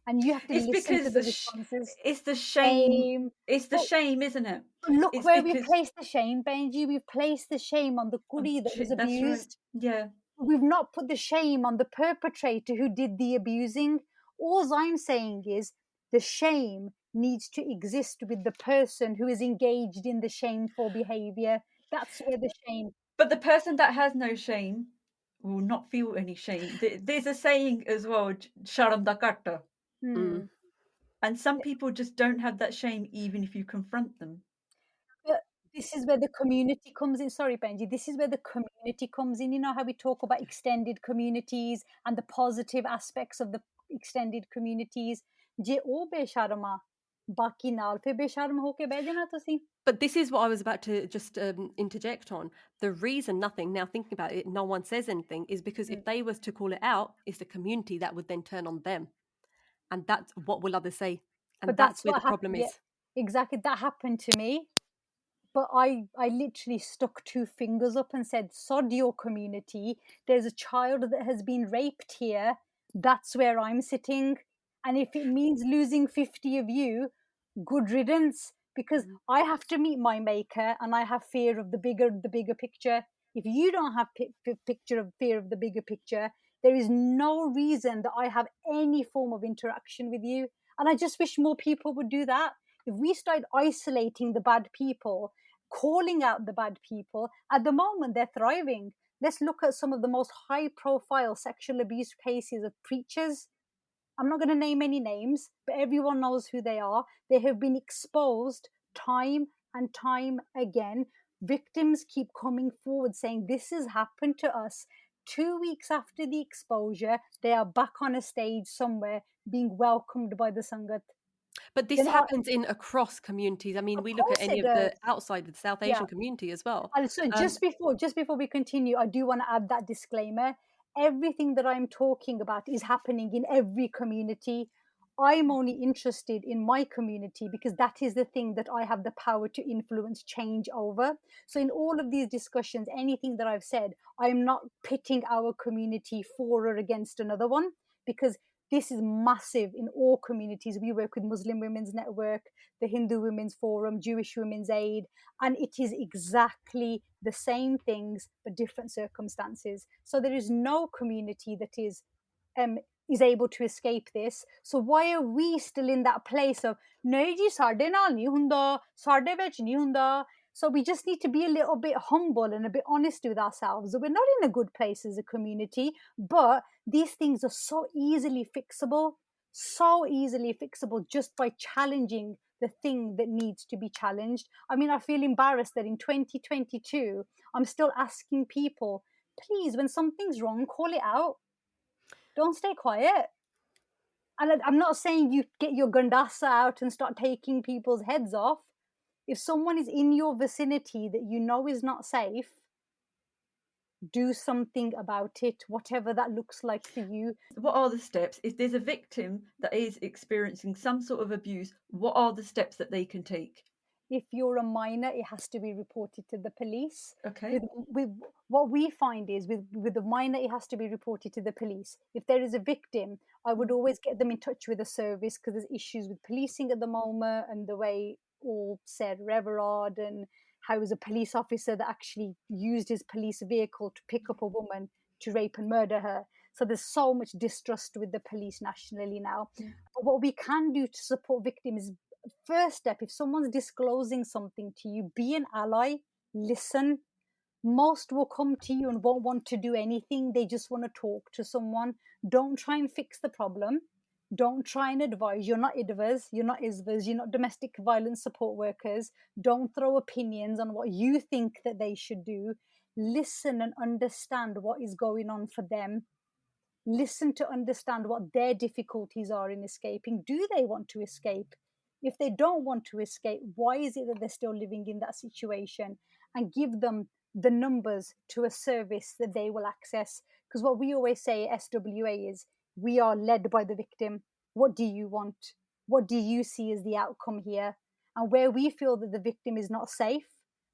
And you have to listen to the responses. It's the shame. It's the shame, isn't it? Look where we placed the shame, Benji. We've placed the shame on the kudi that was abused. Right. Yeah. We've not put the shame on the perpetrator who did the abusing. All I'm saying is the shame needs to exist with the person who is engaged in the shameful behavior. That's where the shame. But the person that has no shame will not feel any shame. There's a saying as well, sharam da katta. Hmm. And some people just don't have that shame even if you confront them. But this is where the community comes in. Sorry, Benji. This is where the community comes in. You know how we talk about extended communities and the positive aspects of the extended communities. जे ओ बेशर्मा बाकी नाल फिर बेशर्म होके बह जाना तुसी. But this is what I was about to just interject on. The reason nothing, now thinking about it, no one says anything is because if they was to call it out, it's the community that would then turn on them. And that's what will others say? And But that's that's where the what problem happened. Yeah, is. exactly. That happened to me. But I literally stuck two fingers up and said, sod your community. There's a child that has been raped here. That's where I'm sitting. And if it means losing 50 of you, good riddance, because I have to meet my maker and I have fear of the bigger picture. If you don't have picture of fear of the bigger picture, there is no reason that I have any form of interaction with you. And I just wish more people would do that. If we start isolating the bad people, calling out the bad people, at the moment they're thriving. Let's look at some of the most high profile sexual abuse cases of preachers. I'm not going to name any names, but everyone knows who they are. They have been exposed time and time again. Victims keep coming forward saying, this has happened to us. 2 weeks after the exposure, they are back on a stage somewhere being welcomed by the Sangat. But this Then happens in across communities. I mean, of we look at course any it of the does. outside of the South Yeah. Asian community as well. And so just before we continue, I do want to add that disclaimer. Everything that I'm talking about is happening in every community. I'm only interested in my community because that is the thing that I have the power to influence change over. So in all of these discussions, anything that I've said, I'm not pitting our community for or against another one, because this is massive in all communities. We work with Muslim Women's Network, the Hindu Women's Forum, Jewish Women's Aid, and it is exactly the same things but different circumstances. So there is no community that is able to escape this. So why are we still in that place of nahi ji sade naal nahi hunda, sade vich nahi hunda? So we just need to be a little bit humble and a bit honest with ourselves. We're not in a good place as a community, but these things are so easily fixable, just by challenging the thing that needs to be challenged. I mean, I feel embarrassed that in 2022, I'm still asking people, please, when something's wrong, call it out. Don't stay quiet. And I'm not saying you get your gandasa out and start taking people's heads off. If someone is in your vicinity that you know is not safe, do something about it, whatever that looks like for you. What are the steps? If there's a victim that is experiencing some sort of abuse, what are the steps that they can take? If you're a minor, it has to be reported to the police. Okay. With what we find is with the minor, it has to be reported to the police. If there is a victim, I would always get them in touch with the service, because there's issues with policing at the moment, and the way all said Reverard, and how he was a police officer that actually used his police vehicle to pick up a woman to rape and murder her. So there's so much distrust with the police nationally now. But what we can do to support victims, first step, if someone's disclosing something to you, be an ally, listen. Most will come to you and won't want to do anything. They just want to talk to someone. Don't try and fix the problem. Don't try and advise. You're not IDVAs, you're not ISVAs, you're not domestic violence support workers. Don't throw opinions on what you think that they should do. Listen and understand what is going on for them. Listen to understand what their difficulties are in escaping. Do they want to escape? If they don't want to escape, why is it that they're still living in that situation? And give them the numbers to a service that they will access. Because what we always say at SWA is, we are led by the victim. What do you want? What do you see as the outcome here? And where we feel that the victim is not safe,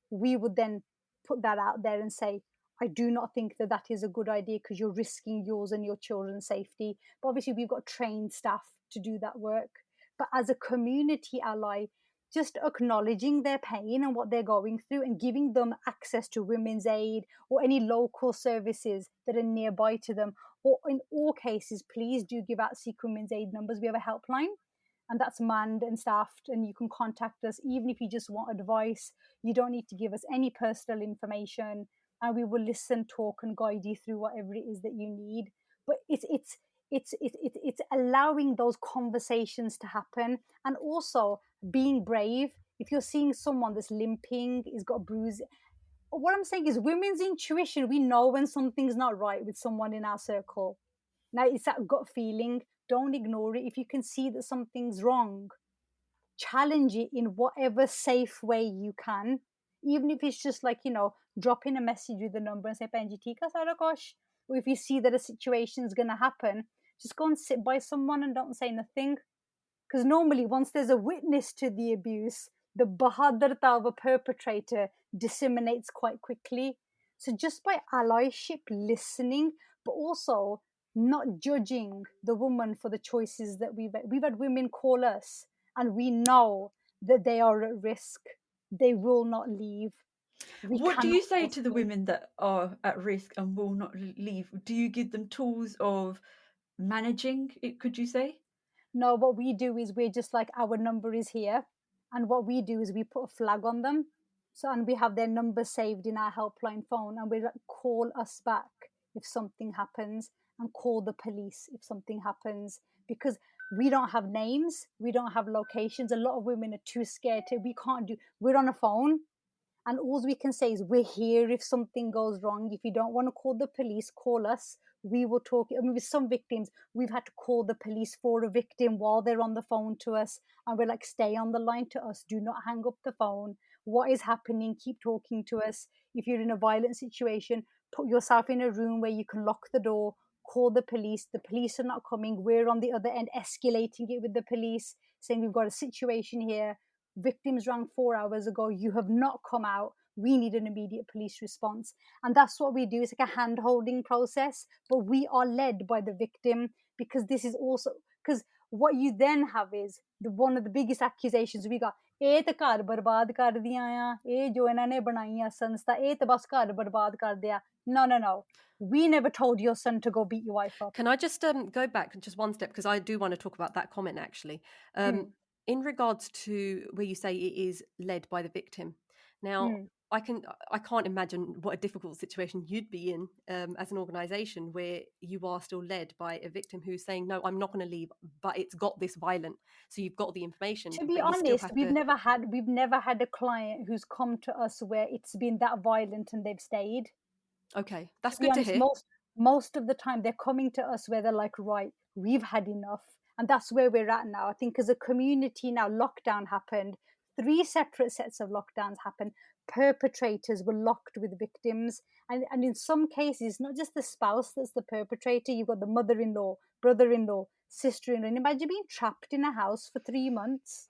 we would then put that out there and say, I do not think that that is a good idea, because you're risking yours and your children's safety. But obviously, we've got trained staff to do that work. But as a community ally, just acknowledging their pain and what they're going through, and giving them access to women's aid or any local services that are nearby to them. Or in all cases, please do give out Sikh women's aid numbers. We have a helpline. and that's manned and staffed, and you can contact us even if you just want advice. You don't need to give us any personal information, and we will listen, talk, and guide you through whatever it is that you need. But it's allowing those conversations to happen, and also being brave. If you're seeing someone that's limping, has got a bruise, what I'm saying is women's intuition, we know when something's not right with someone in our circle. Now it's that gut feeling. Don't ignore it. If you can see that something's wrong, challenge it in whatever safe way you can. Even if it's just like, dropping a message with the number and say, Benji, tika sara kosh. Or if you see that a situation's gonna happen, just go and sit by someone and don't say nothing. Because normally, once there's a witness to the abuse, the bahadrata of a perpetrator disseminates quite quickly. So just by allyship, listening, but also not judging the woman for the choices that we've had women call us, and we know that they are at risk. They will not leave. What do you say Force to the them. women that are at risk and will not leave? Do you give them tools of managing it, could you say? No, what we do is we're just like, our number is here. And what we do is we put a flag on them. So, and we have their number saved in our helpline phone, and we like, call us back if something happens, and call the police if something happens, because we don't have names, we don't have locations. A lot of women are too scared to, we're on a phone, and all we can say is we're here if something goes wrong. If you don't want to call the police, call us. We will talk. I mean, with some victims, we've had to call the police for a victim while they're on the phone to us. And we're like, stay on the line to us. Do not hang up the phone. What is happening? Keep talking to us. If you're in a violent situation, put yourself in a room where you can lock the door, call the police. The police are not coming. We're on the other end escalating it with the police, saying we've got a situation here. Victims rang 4 hours ago. You have not come out. We need an immediate police response. And that's what we do. It's like a hand holding process, but we are led by the victim, because this is also, because what you then have is one of the biggest accusations we got. ਇਹ ਤਾਂ ਘਰ ਬਰਬਾਦ ਕਰਦੀਆਂ ਆ, ਇਹ ਜੋ ਇਹਨਾਂ ਨੇ ਬਣਾਈਆਂ ਸੰਸਥਾ, ਇਹ ਤਾਂ ਬਸ ਘਰ ਬਰਬਾਦ ਕਰਦੇ ਆ. No. We never told your son to go beat your wife up. Can I just go back just one step, because I do want to talk about that comment actually. In regards to where you say it is led by the victim. Now, I can't imagine what a difficult situation you'd be in as an organisation where you are still led by a victim who's saying, no, I'm not going to leave, but it's got this violent. So you've got the information. To be honest, we've never had a client who's come to us where it's been that violent and they've stayed. Okay, that's good to hear. Most of the time they're coming to us where they're like, right, we've had enough. And that's where we're at now. I think as a community now, lockdown happened. 3 separate sets of lockdowns happened. Perpetrators were locked with victims. And in some cases, not just the spouse that's the perpetrator, you've got the mother-in-law, brother-in-law, sister-in-law. And imagine being trapped in a house for 3 months.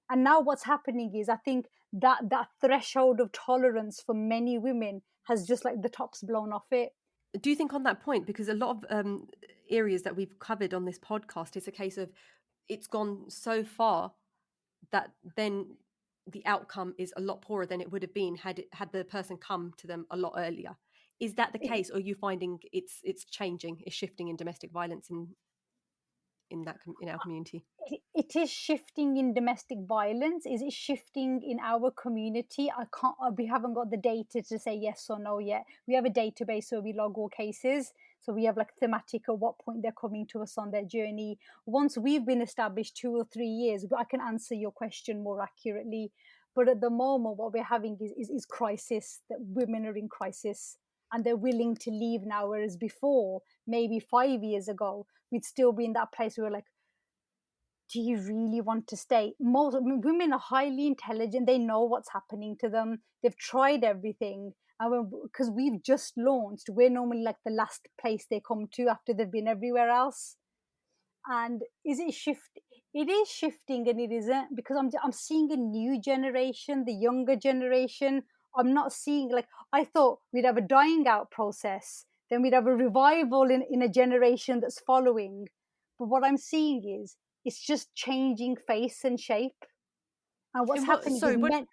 And now what's happening is, I think that threshold of tolerance for many women has just like the top's blown off it. Do you think on that point, because a lot of areas that we've covered on this podcast, it's a case of it's gone so far that then the outcome is a lot poorer than it would have been had the person come to them a lot earlier. Is that the case, or are you finding it's changing, it's shifting in domestic violence in our community? It is shifting in domestic violence. Is it shifting in our community? We haven't got the data to say yes or no yet. We have a database where we log all cases. So we have like thematic at what point they're coming to us on their journey. Once we've been established 2 or 3 years, I can answer your question more accurately. But at the moment, what we're having is crisis, that women are in crisis and they're willing to leave now. Whereas before, maybe 5 years ago, we'd still be in that place where we're like, do you really want to stay? Most women are highly intelligent. They know what's happening to them. They've tried everything. And because we've just launched, we're normally like the last place they come to after they've been everywhere else. And is it shifting? It is shifting, and it isn't, because I'm seeing a new generation, the younger generation. I'm not seeing, like, I thought we'd have a dying out process, then we'd have a revival in a generation that's following. But what I'm seeing is it's just changing face and shape. And what's happening is men.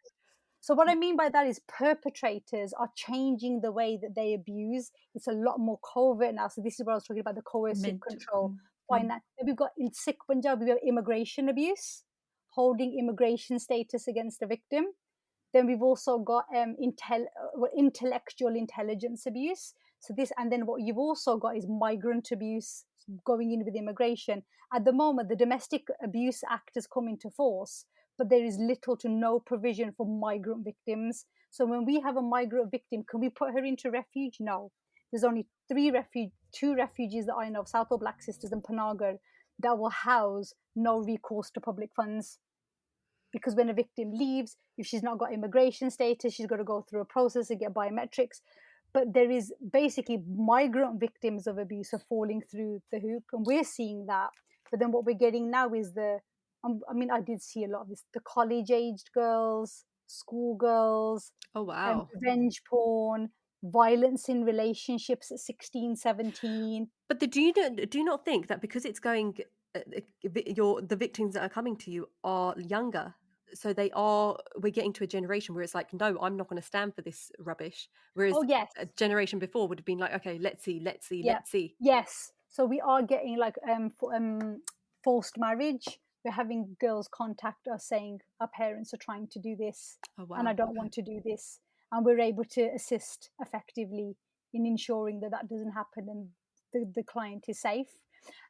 So what I mean by that is perpetrators are changing the way that they abuse. It's a lot more covert now. So this is what I was talking about, the coercive control. We've got in Sikh Punjab, we have immigration abuse, holding immigration status against the victim. Then we've also got intellectual intelligence abuse. So this, and then what you've also got is migrant abuse going in with immigration. At the moment, the Domestic Abuse Act has come into force, but there is little to no provision for migrant victims. So when we have a migrant victim, can we put her into refuge? No. There's only two refugees that I know of, Southall Black Sisters and Panagar, that will house no recourse to public funds. Because when a victim leaves, if she's not got immigration status, she's got to go through a process and get biometrics. But there is basically migrant victims of abuse are falling through the hoop, and we're seeing that. But then what we're getting now is I did see a lot of this, the college-aged girls, schoolgirls, Oh, wow. revenge porn, violence in relationships at 16, 17. But do you not think that because it's going, the victims that are coming to you are younger, so we're getting to a generation where it's like, no, I'm not going to stand for this rubbish. Whereas Oh, yes. a generation before would have been like, okay, let's see. Yeah. Let's see. Yes. So we are getting like forced marriage. We're having girls contact us saying our parents are trying to do this, Oh, wow. and I don't want to do this, and we're able to assist effectively in ensuring that doesn't happen and the client is safe.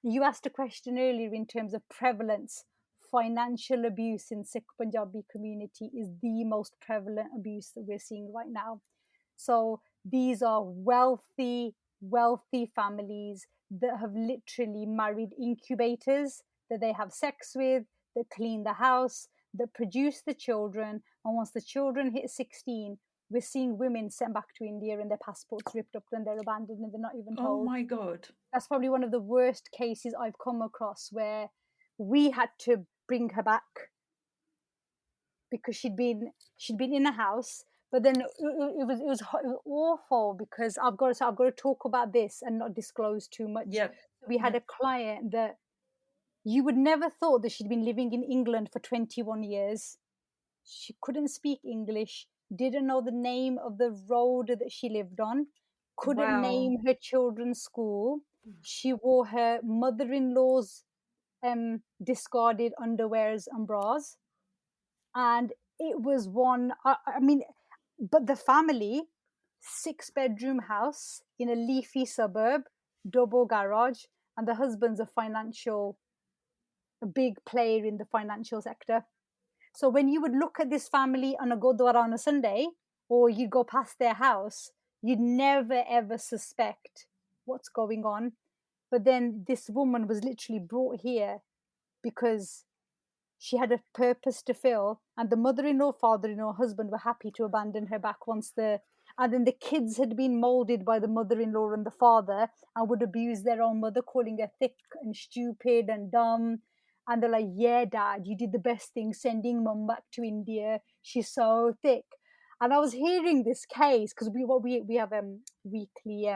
You asked a question earlier in terms of prevalence. Financial abuse in Sikh Punjabi community is the most prevalent abuse that we're seeing right now. So these are wealthy families that have literally married incubators that they have sex with, that clean the house, that produce the children. And once the children hit 16, we're seeing women sent back to India and their passports ripped up and they're abandoned and they're not even told. Oh my God. That's probably one of the worst cases I've come across, where we had to bring her back because she'd been in a house. But then it was awful, because I've got to talk about this and not disclose too much. Yep. We had a client that you would never thought that she'd been living in England for 21 years. She couldn't speak English, didn't know the name of the road that she lived on, couldn't Wow. name her children's school. She wore her mother-in-law's discarded underwears and bras. And it was but the family, 6-bedroom house in a leafy suburb, double garage, and the husband's a big player in the financial sector. So when you would look at this family on a Gurdwara on a Sunday, or you'd go past their house, you'd never ever suspect what's going on. But then this woman was literally brought here because she had a purpose to fill, and the mother-in-law, father-in-law, husband were happy to abandon her back and then the kids had been molded by the mother-in-law and the father and would abuse their own mother, calling her thick and stupid and dumb. And they're like, yeah, Dad, you did the best thing sending mum back to India. She's so thick. And I was hearing this case because we have weekly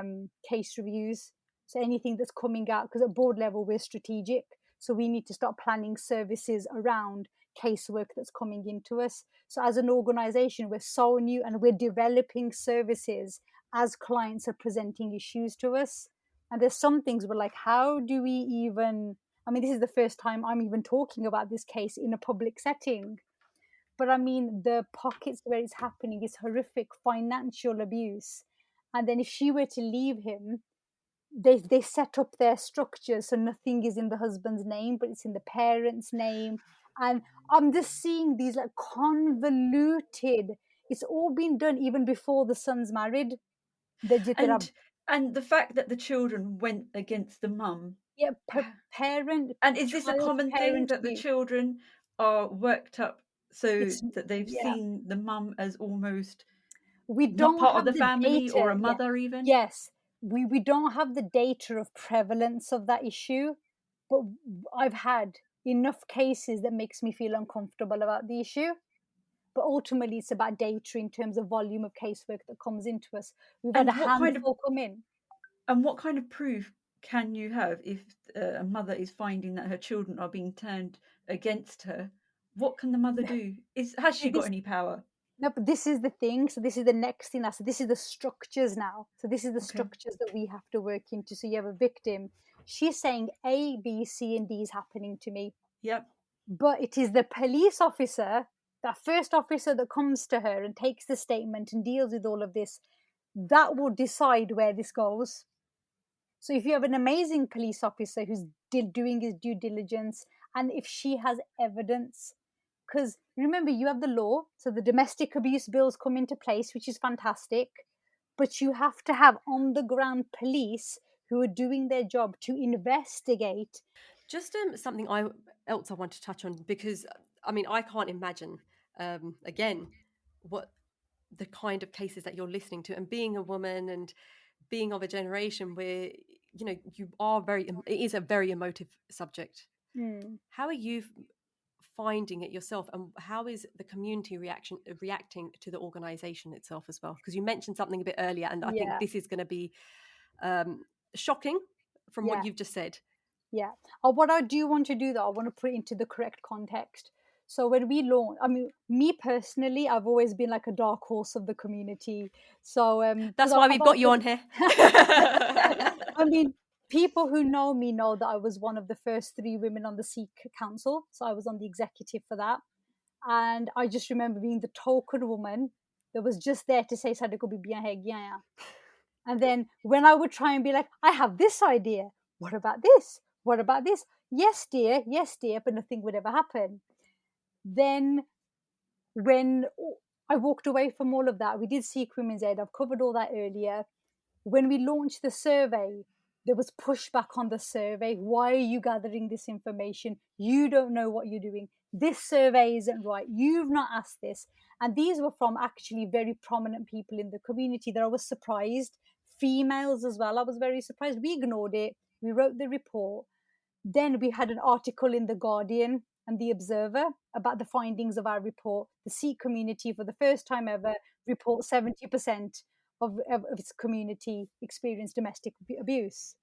case reviews. So anything that's coming out, because at board level we're strategic, so we need to start planning services around casework that's coming into us. So as an organization, we're so new and we're developing services as clients are presenting issues to us. And there's some things we're like, how do we even, this is the first time I'm even talking about this case in a public setting. But the pockets where it's happening is horrific financial abuse. And then if she were to leave him, they set up their structures so nothing is in the husband's name, but it's in the parents' name. And I'm just seeing these like convoluted. It's all been done even before the son's married. And the fact that the children went against the mum. Yeah, parent. And is this a common thing that the children are worked up so that they've seen the mum as almost not part of the family or a mother even? Yes, we don't have the data of prevalence of that issue, but I've had enough cases that makes me feel uncomfortable about the issue. But ultimately, it's about data in terms of volume of casework that comes into us. We've had a handful come in. And what kind of proof can you have if a mother is finding that her children are being turned against her? What can the mother do? Has she got any power? No, but this is the thing. So this is the next thing. So this is the structures now. So this is the structures that we have to work into. So you have a victim. She's saying A, B, C, and D is happening to me. Yep. But it is the police officer, that first officer that comes to her and takes the statement and deals with all of this, that will decide where this goes. So if you have an amazing police officer who's doing his due diligence, and if she has evidence, because remember, you have the law, so the domestic abuse bills come into place, which is fantastic, but you have to have on the ground police who are doing their job to investigate. Just something else I want to touch on, because I mean, I can't imagine again what the kind of cases that you're listening to, and being a woman and being of a generation where, you know, you are it is a very emotive subject. How are you finding it yourself, and how is the community reacting to the organization itself as well? Because you mentioned something a bit earlier, and I think Yeah, this is going to be shocking from what yeah, you've just said. yeah. What I do want to do, though, I want to put it into the correct context. So when we launch, I mean, me personally, I've always been like a dark horse of the community. So because That's why I've we've got you opened, on here. I mean, people who know me know that I was one of the first 3 women on the Sikh council. So I was on the executive for that. And I just remember being the token woman that was just there to say, Sade ko bhi biyan hai giyan ya. And then when I would try and be like, I have this idea. What about this? What about this? Yes, dear. Yes, dear. But nothing would ever happen. Then when I walked away from all of that, we did Sikh Women's Aid. I've covered all that earlier. When we launched the survey, there was pushback on the survey. Why are you gathering this information? You don't know what you're doing. This survey isn't right. You've not asked this. And these were from actually very prominent people in the community that I was surprised. Females as well. I was very surprised. We ignored it. We wrote the report. Then we had an article in The Guardian and The Observer about the findings of our report. The Sikh community, for the first time ever, report 70% of its community experienced domestic abuse.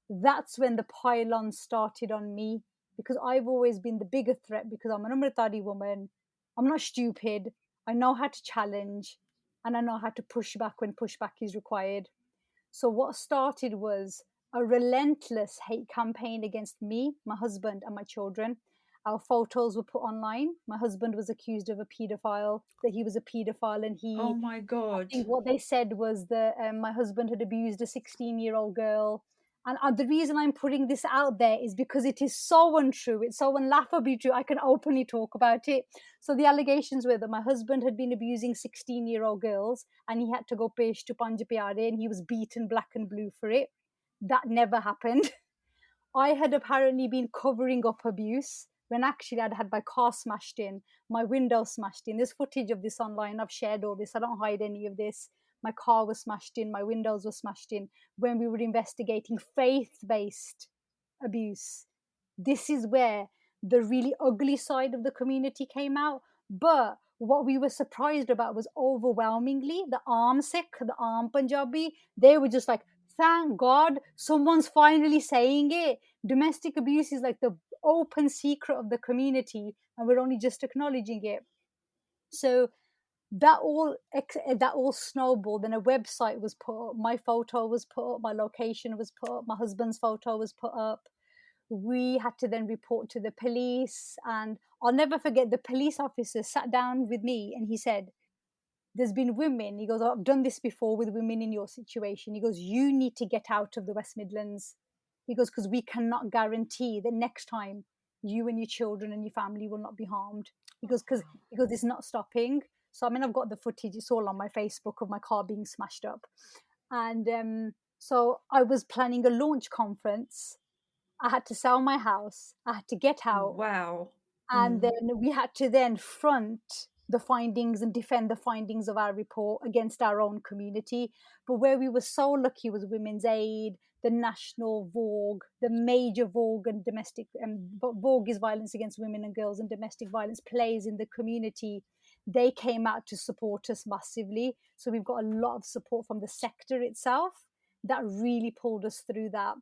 That's when the pylon started on me, because I've always been the bigger threat, because I'm an Amritari woman. I'm not stupid. I know how to challenge, and I know how to push back when pushback is required. So what started was a relentless hate campaign against me, my husband, and my children. Our photos were put online. My husband was accused of a paedophile, that he was a paedophile, and Oh he, my I God. think what they said was that my husband had abused a 16-year-old girl. And the reason I'm putting this out there is because it is so untrue. It's so unlaughably true. I can openly talk about it. So the allegations were that my husband had been abusing 16-year-old girls, and he had to go pesh to Panj Pyare, and he was beaten black and blue for it. That never happened. I had apparently been covering up abuse when actually I'd had my car smashed in, my window smashed in. There's footage of this online. I've shared all this. I don't hide any of this. My car was smashed in, my windows were smashed in when we were investigating faith-based abuse. This is where the really ugly side of the community came out. But what we were surprised about was overwhelmingly the Aam Sikh, the Aam Punjabi, they were just like, thank God someone's finally saying it. Domestic abuse is like the open secret of the community, and we're only just acknowledging it. So that all snowballed, and a website was put up, my photo was put up, my location was put up, my husband's photo was put up. We had to then report to the police, and I'll never forget, the police officer sat down with me and he said, there's been women, he goes, I've done this before with women in your situation. He goes, you need to get out of the West Midlands. He goes, because we cannot guarantee that next time you and your children and your family will not be harmed. He goes, because it's not stopping. So I mean, I've got the footage, it's all on my Facebook, of my car being smashed up. And so I was planning a launch conference. I had to sell my house, I had to get out, Wow. and then we had to then front the findings and defend the findings of our report against our own community. But where we were so lucky was Women's Aid, the National Vogue, the major Vogue and domestic, but Vogue is violence against women and girls, and domestic violence plays in the community. They came out to support us massively. So we've got a lot of support from the sector itself that really pulled us through that.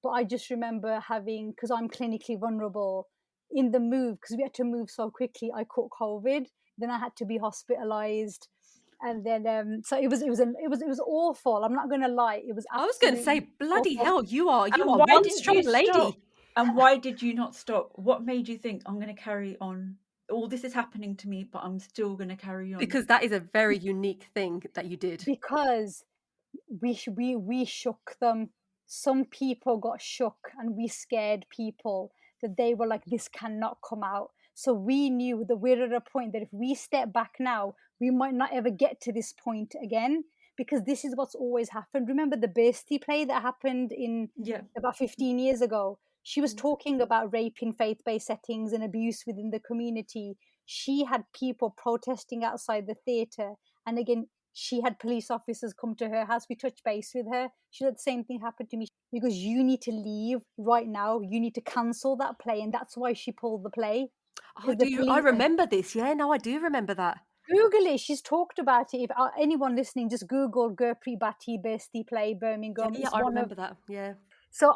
But I just remember having, because I'm clinically vulnerable, in the move, because we had to move so quickly, I caught COVID. Then I had to be hospitalized. And then so it was awful. I'm not going to lie, it was I was going to absolutely say, bloody awful. hell, you are And why one didn't strong you stop? lady. And why did you not stop? What made you think, I'm going to carry on? All this is happening to me, but I'm still going to carry on. Because that is a very unique thing that you did. Because we shook them. Some people got shook, and we scared people that they were like, this cannot come out. So we knew that we're at a point that if we step back now, we might not ever get to this point again, because this is what's always happened. Remember the Basti play that happened in Yeah. about 15 years ago? She was Mm. talking about rape in faith-based settings and abuse within the community. She had people protesting outside the theatre, and again, she had police officers come to her house. We touched base with her. She said the same thing happened to me, because you need to leave right now. You need to cancel that play, and that's why she pulled the play. Oh, Because the do you? I police, remember this. Yeah, no, I do remember that. Google it. She's talked about it. If anyone listening, just Google Gurpreet Bhatti Besti play Yeah, Birmingham. yeah, It's I one of, remember that. Yeah. so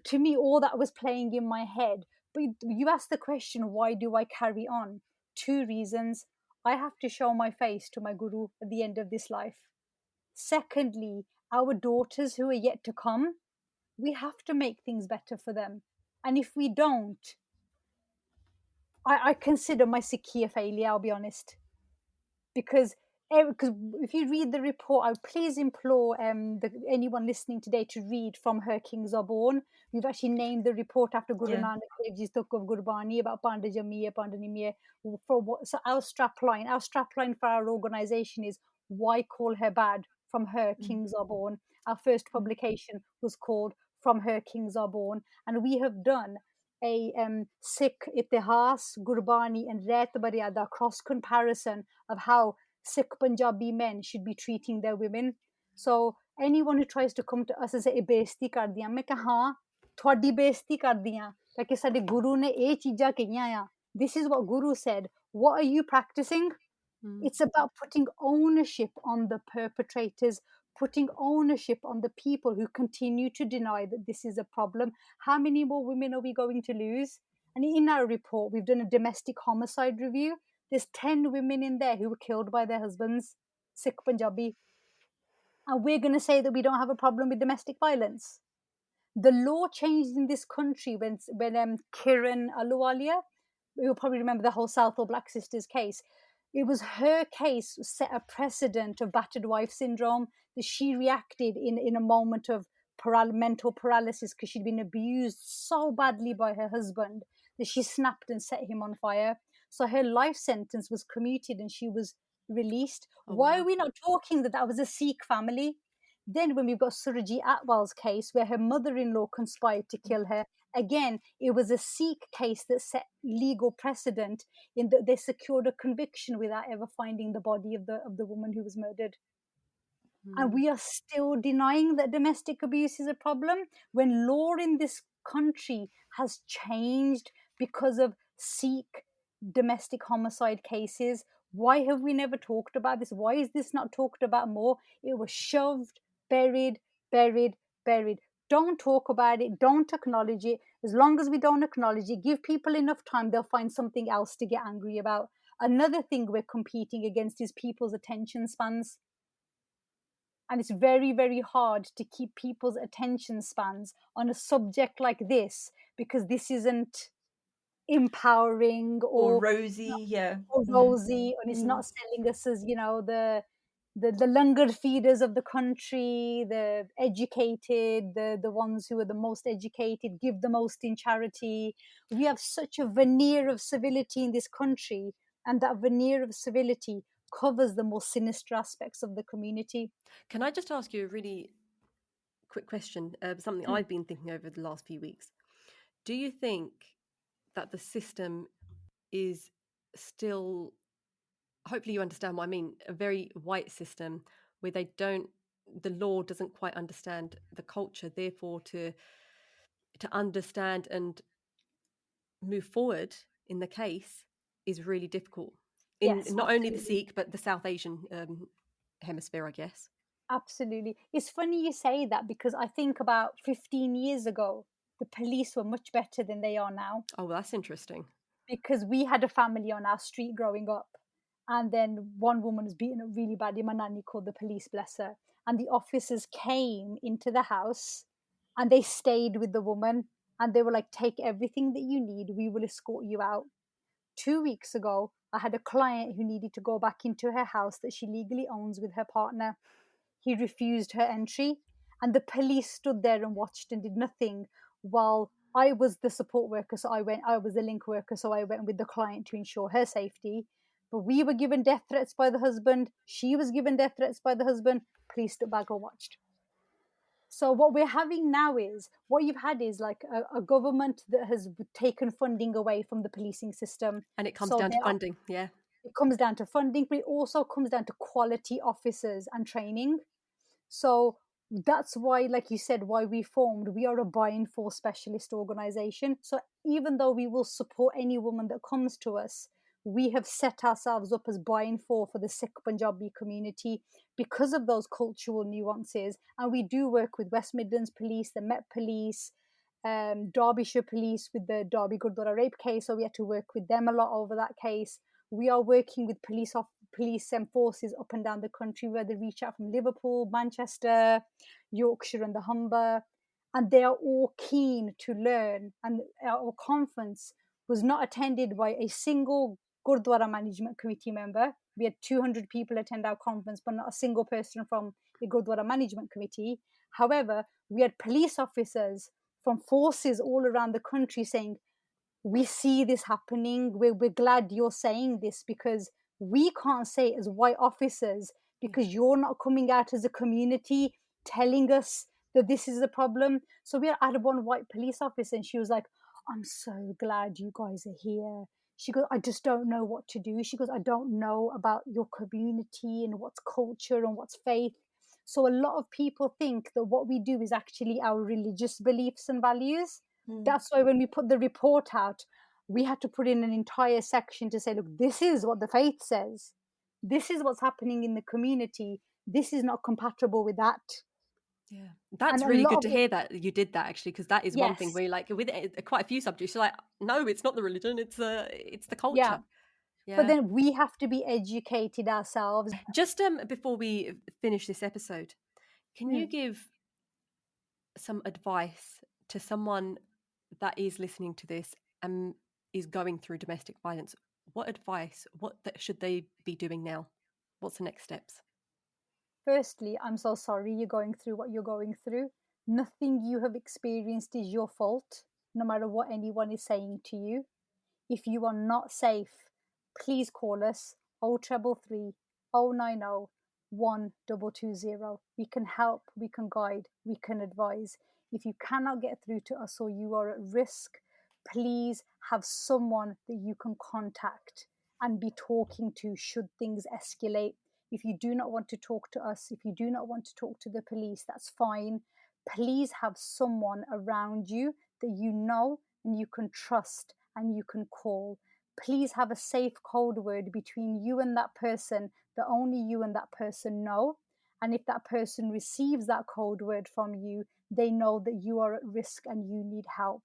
to me, all that was playing in my head. But you asked the question, why do I carry on? Two reasons. I have to show my face to my guru at the end of this life. Secondly, our daughters who are yet to come, we have to make things better for them. And if we don't, I consider my Sikh a failure, I'll be honest. Because if you read the report, I would please implore anyone listening today to read From Her Kings Are Born. We've actually named the report after Guru Yeah. Nanak Dev Ji's Tuk of Gurbani about Panda Jamiya, Panda Nimiya. So our strapline for our organisation is, why call her bad? From Her Kings Are Born. Our first publication was called From Her Kings Are Born, and we have done a Sikh Itihas, Gurbani, and Ret Baryada cross comparison of how Sikh Punjabi men should be treating their women. So anyone who tries to come to us and say ਇਹ ਬੇਇੱਜ਼ਤੀ ਕਰਦੀਆਂ, ਮੈਂ ਕਿਹਾ ਹਾਂ ਤੁਹਾਡੀ ਬੇਇੱਜ਼ਤੀ ਕਰਦੀਆਂ, ਕਿਉਂਕਿ ਸਾਡੇ ਗੁਰੂ ਨੇ ਇਹ ਚੀਜ਼ਾਂ ਕਹੀਆਂ ਆ. This is what Guru said. What are you practicing? Mm. It's about putting ownership on the perpetrators, putting ownership on the people who continue to deny that this is a problem. How many more women are we going to lose? And in our report, we've done a domestic homicide review. There's 10 women in there who were killed by their husbands, Sikh Punjabi. And we're going to say that we don't have a problem with domestic violence. The law changed in this country when Kiran Ahluwalia, you'll probably remember the whole Southall Black Sisters case. It was her case set a precedent of battered wife syndrome, that she reacted in a moment of mental paralysis because she'd been abused so badly by her husband that she snapped and set him on fire. So her life sentence was commuted and she was released. Oh, Why wow. are we not talking that was a Sikh family? Then when we've got Surajit Atwal's case where her mother-in-law conspired to kill her, again, it was a Sikh case that set legal precedent in that they secured a conviction without ever finding the body of the woman who was murdered. And we are still denying that domestic abuse is a problem when law in this country has changed because of Sikh domestic homicide cases. Why have we never talked about this? Why is this not talked about more? It was shoved, buried, buried, buried. Don't talk about it. Don't acknowledge it. As long as we don't acknowledge it, give people enough time, they'll find something else to get angry about. Another thing we're competing against is people's attention spans. And it's very, very hard to keep people's attention spans on a subject like this, because this isn't empowering Or or rosy, yeah. rosy, and it's not selling us as, the langar feeders of the country, the educated, the ones who are the most educated, give the most in charity. We have such a veneer of civility in this country, and that veneer of civility covers the most sinister aspects of the community. Can I just ask you a really quick question? Something I've been thinking over the last few weeks. Do you think that the system is still, hopefully you understand what I mean, a very white system where the law doesn't quite understand the culture, therefore to understand and move forward in the case is really difficult in Yes, not only the absolutely. Sikh but the South Asian hemisphere, I guess. Absolutely. It's funny you say that, because I think about 15 years ago, the police were much better than they are now, Oh, well, that's interesting. because we had a family on our street growing up. And then one woman was beaten up really badly. My nanny called the police, bless her. And the officers came into the house and they stayed with the woman and they were like, take everything that you need. We will escort you out. 2 weeks ago, I had a client who needed to go back into her house that she legally owns with her partner. He refused her entry, and the police stood there and watched and did nothing while I was the support worker. So I was the link worker. So I went with the client to ensure her safety. But we were given death threats by the husband. She was given death threats by the husband. Police stood back and watched. So what we're having now is, what you've had is like a government that has taken funding away from the policing system. And it comes So down to funding. Yeah. it comes down to funding, but it also comes down to quality officers and training. So that's why, like you said, why we formed, we are a buying for specialist organization. So even though we will support any woman that comes to us, we have set ourselves up as buying for the Sikh Punjabi community because of those cultural nuances. And we do work with West Midlands Police, the Met Police, Derbyshire Police with the Derby Gurdwara rape case. So we had to work with them a lot over that case. We are working with police forces up and down the country, where they reach out from Liverpool, Manchester, Yorkshire and the Humber, and they are all keen to learn. And our conference was not attended by a single Gurdwara Management Committee member. We had 200 people attend our conference, but not a single person from the Gurdwara Management Committee. However, we had police officers from forces all around the country saying, we see this happening. We're glad you're saying this, because we can't say it as white officers, because you're not coming out as a community telling us that this is a problem. So we had one white police officer and she was like, I'm so glad you guys are here. She goes, I just don't know what to do. She goes, I don't know about your community and what's culture and what's faith. So a lot of people think that what we do is actually our religious beliefs and values. That's why when we put the report out, we had to put in an entire section to say, look, this is what the faith says. This is what's happening in the community. This is not compatible with that. Yeah, that's And a really lot good of to it, hear that you did that, actually, because that is one thing yes, where, like, with quite a few subjects, you're like, no, it's not the religion, it's the yeah. culture. But Yeah. then we have to be educated ourselves. Just before we finish this episode, can you Mm. give some advice to someone that is listening to this and is going through domestic violence? What advice, should they be doing now? What's the next steps? Firstly, I'm so sorry you're going through what you're going through. Nothing you have experienced is your fault, no matter what anyone is saying to you. If you are not safe, please call us 0333 090 1220. We can help, we can guide, we can advise. If you cannot get through to us or you are at risk, please have someone that you can contact and be talking to should things escalate. If you do not want to talk to us, if you do not want to talk to the police, that's fine. Please have someone around you that you know and you can trust and you can call. Please have a safe code word between you and that person that only you and that person know. And if that person receives that code word from you, they know that you are at risk and you need help.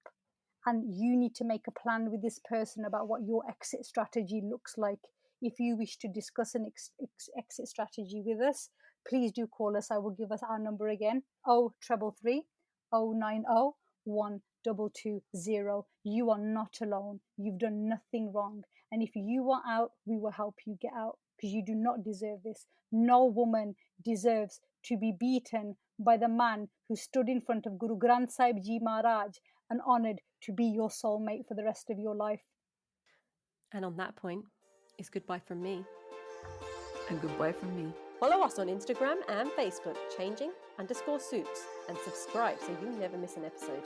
And you need to make a plan with this person about what your exit strategy looks like. If you wish to discuss an exit strategy with us, please do call us. I will give us our number again: 0333 090 1220. You are not alone. You've done nothing wrong. And if you want out, we will help you get out, because you do not deserve this. No woman deserves to be beaten by the man who stood in front of Guru Granth Sahib Ji Maharaj and honoured to be your soulmate for the rest of your life. And on that point, it's goodbye from me. And goodbye from me. Follow us on Instagram and Facebook, changing_suits, and subscribe so you never miss an episode.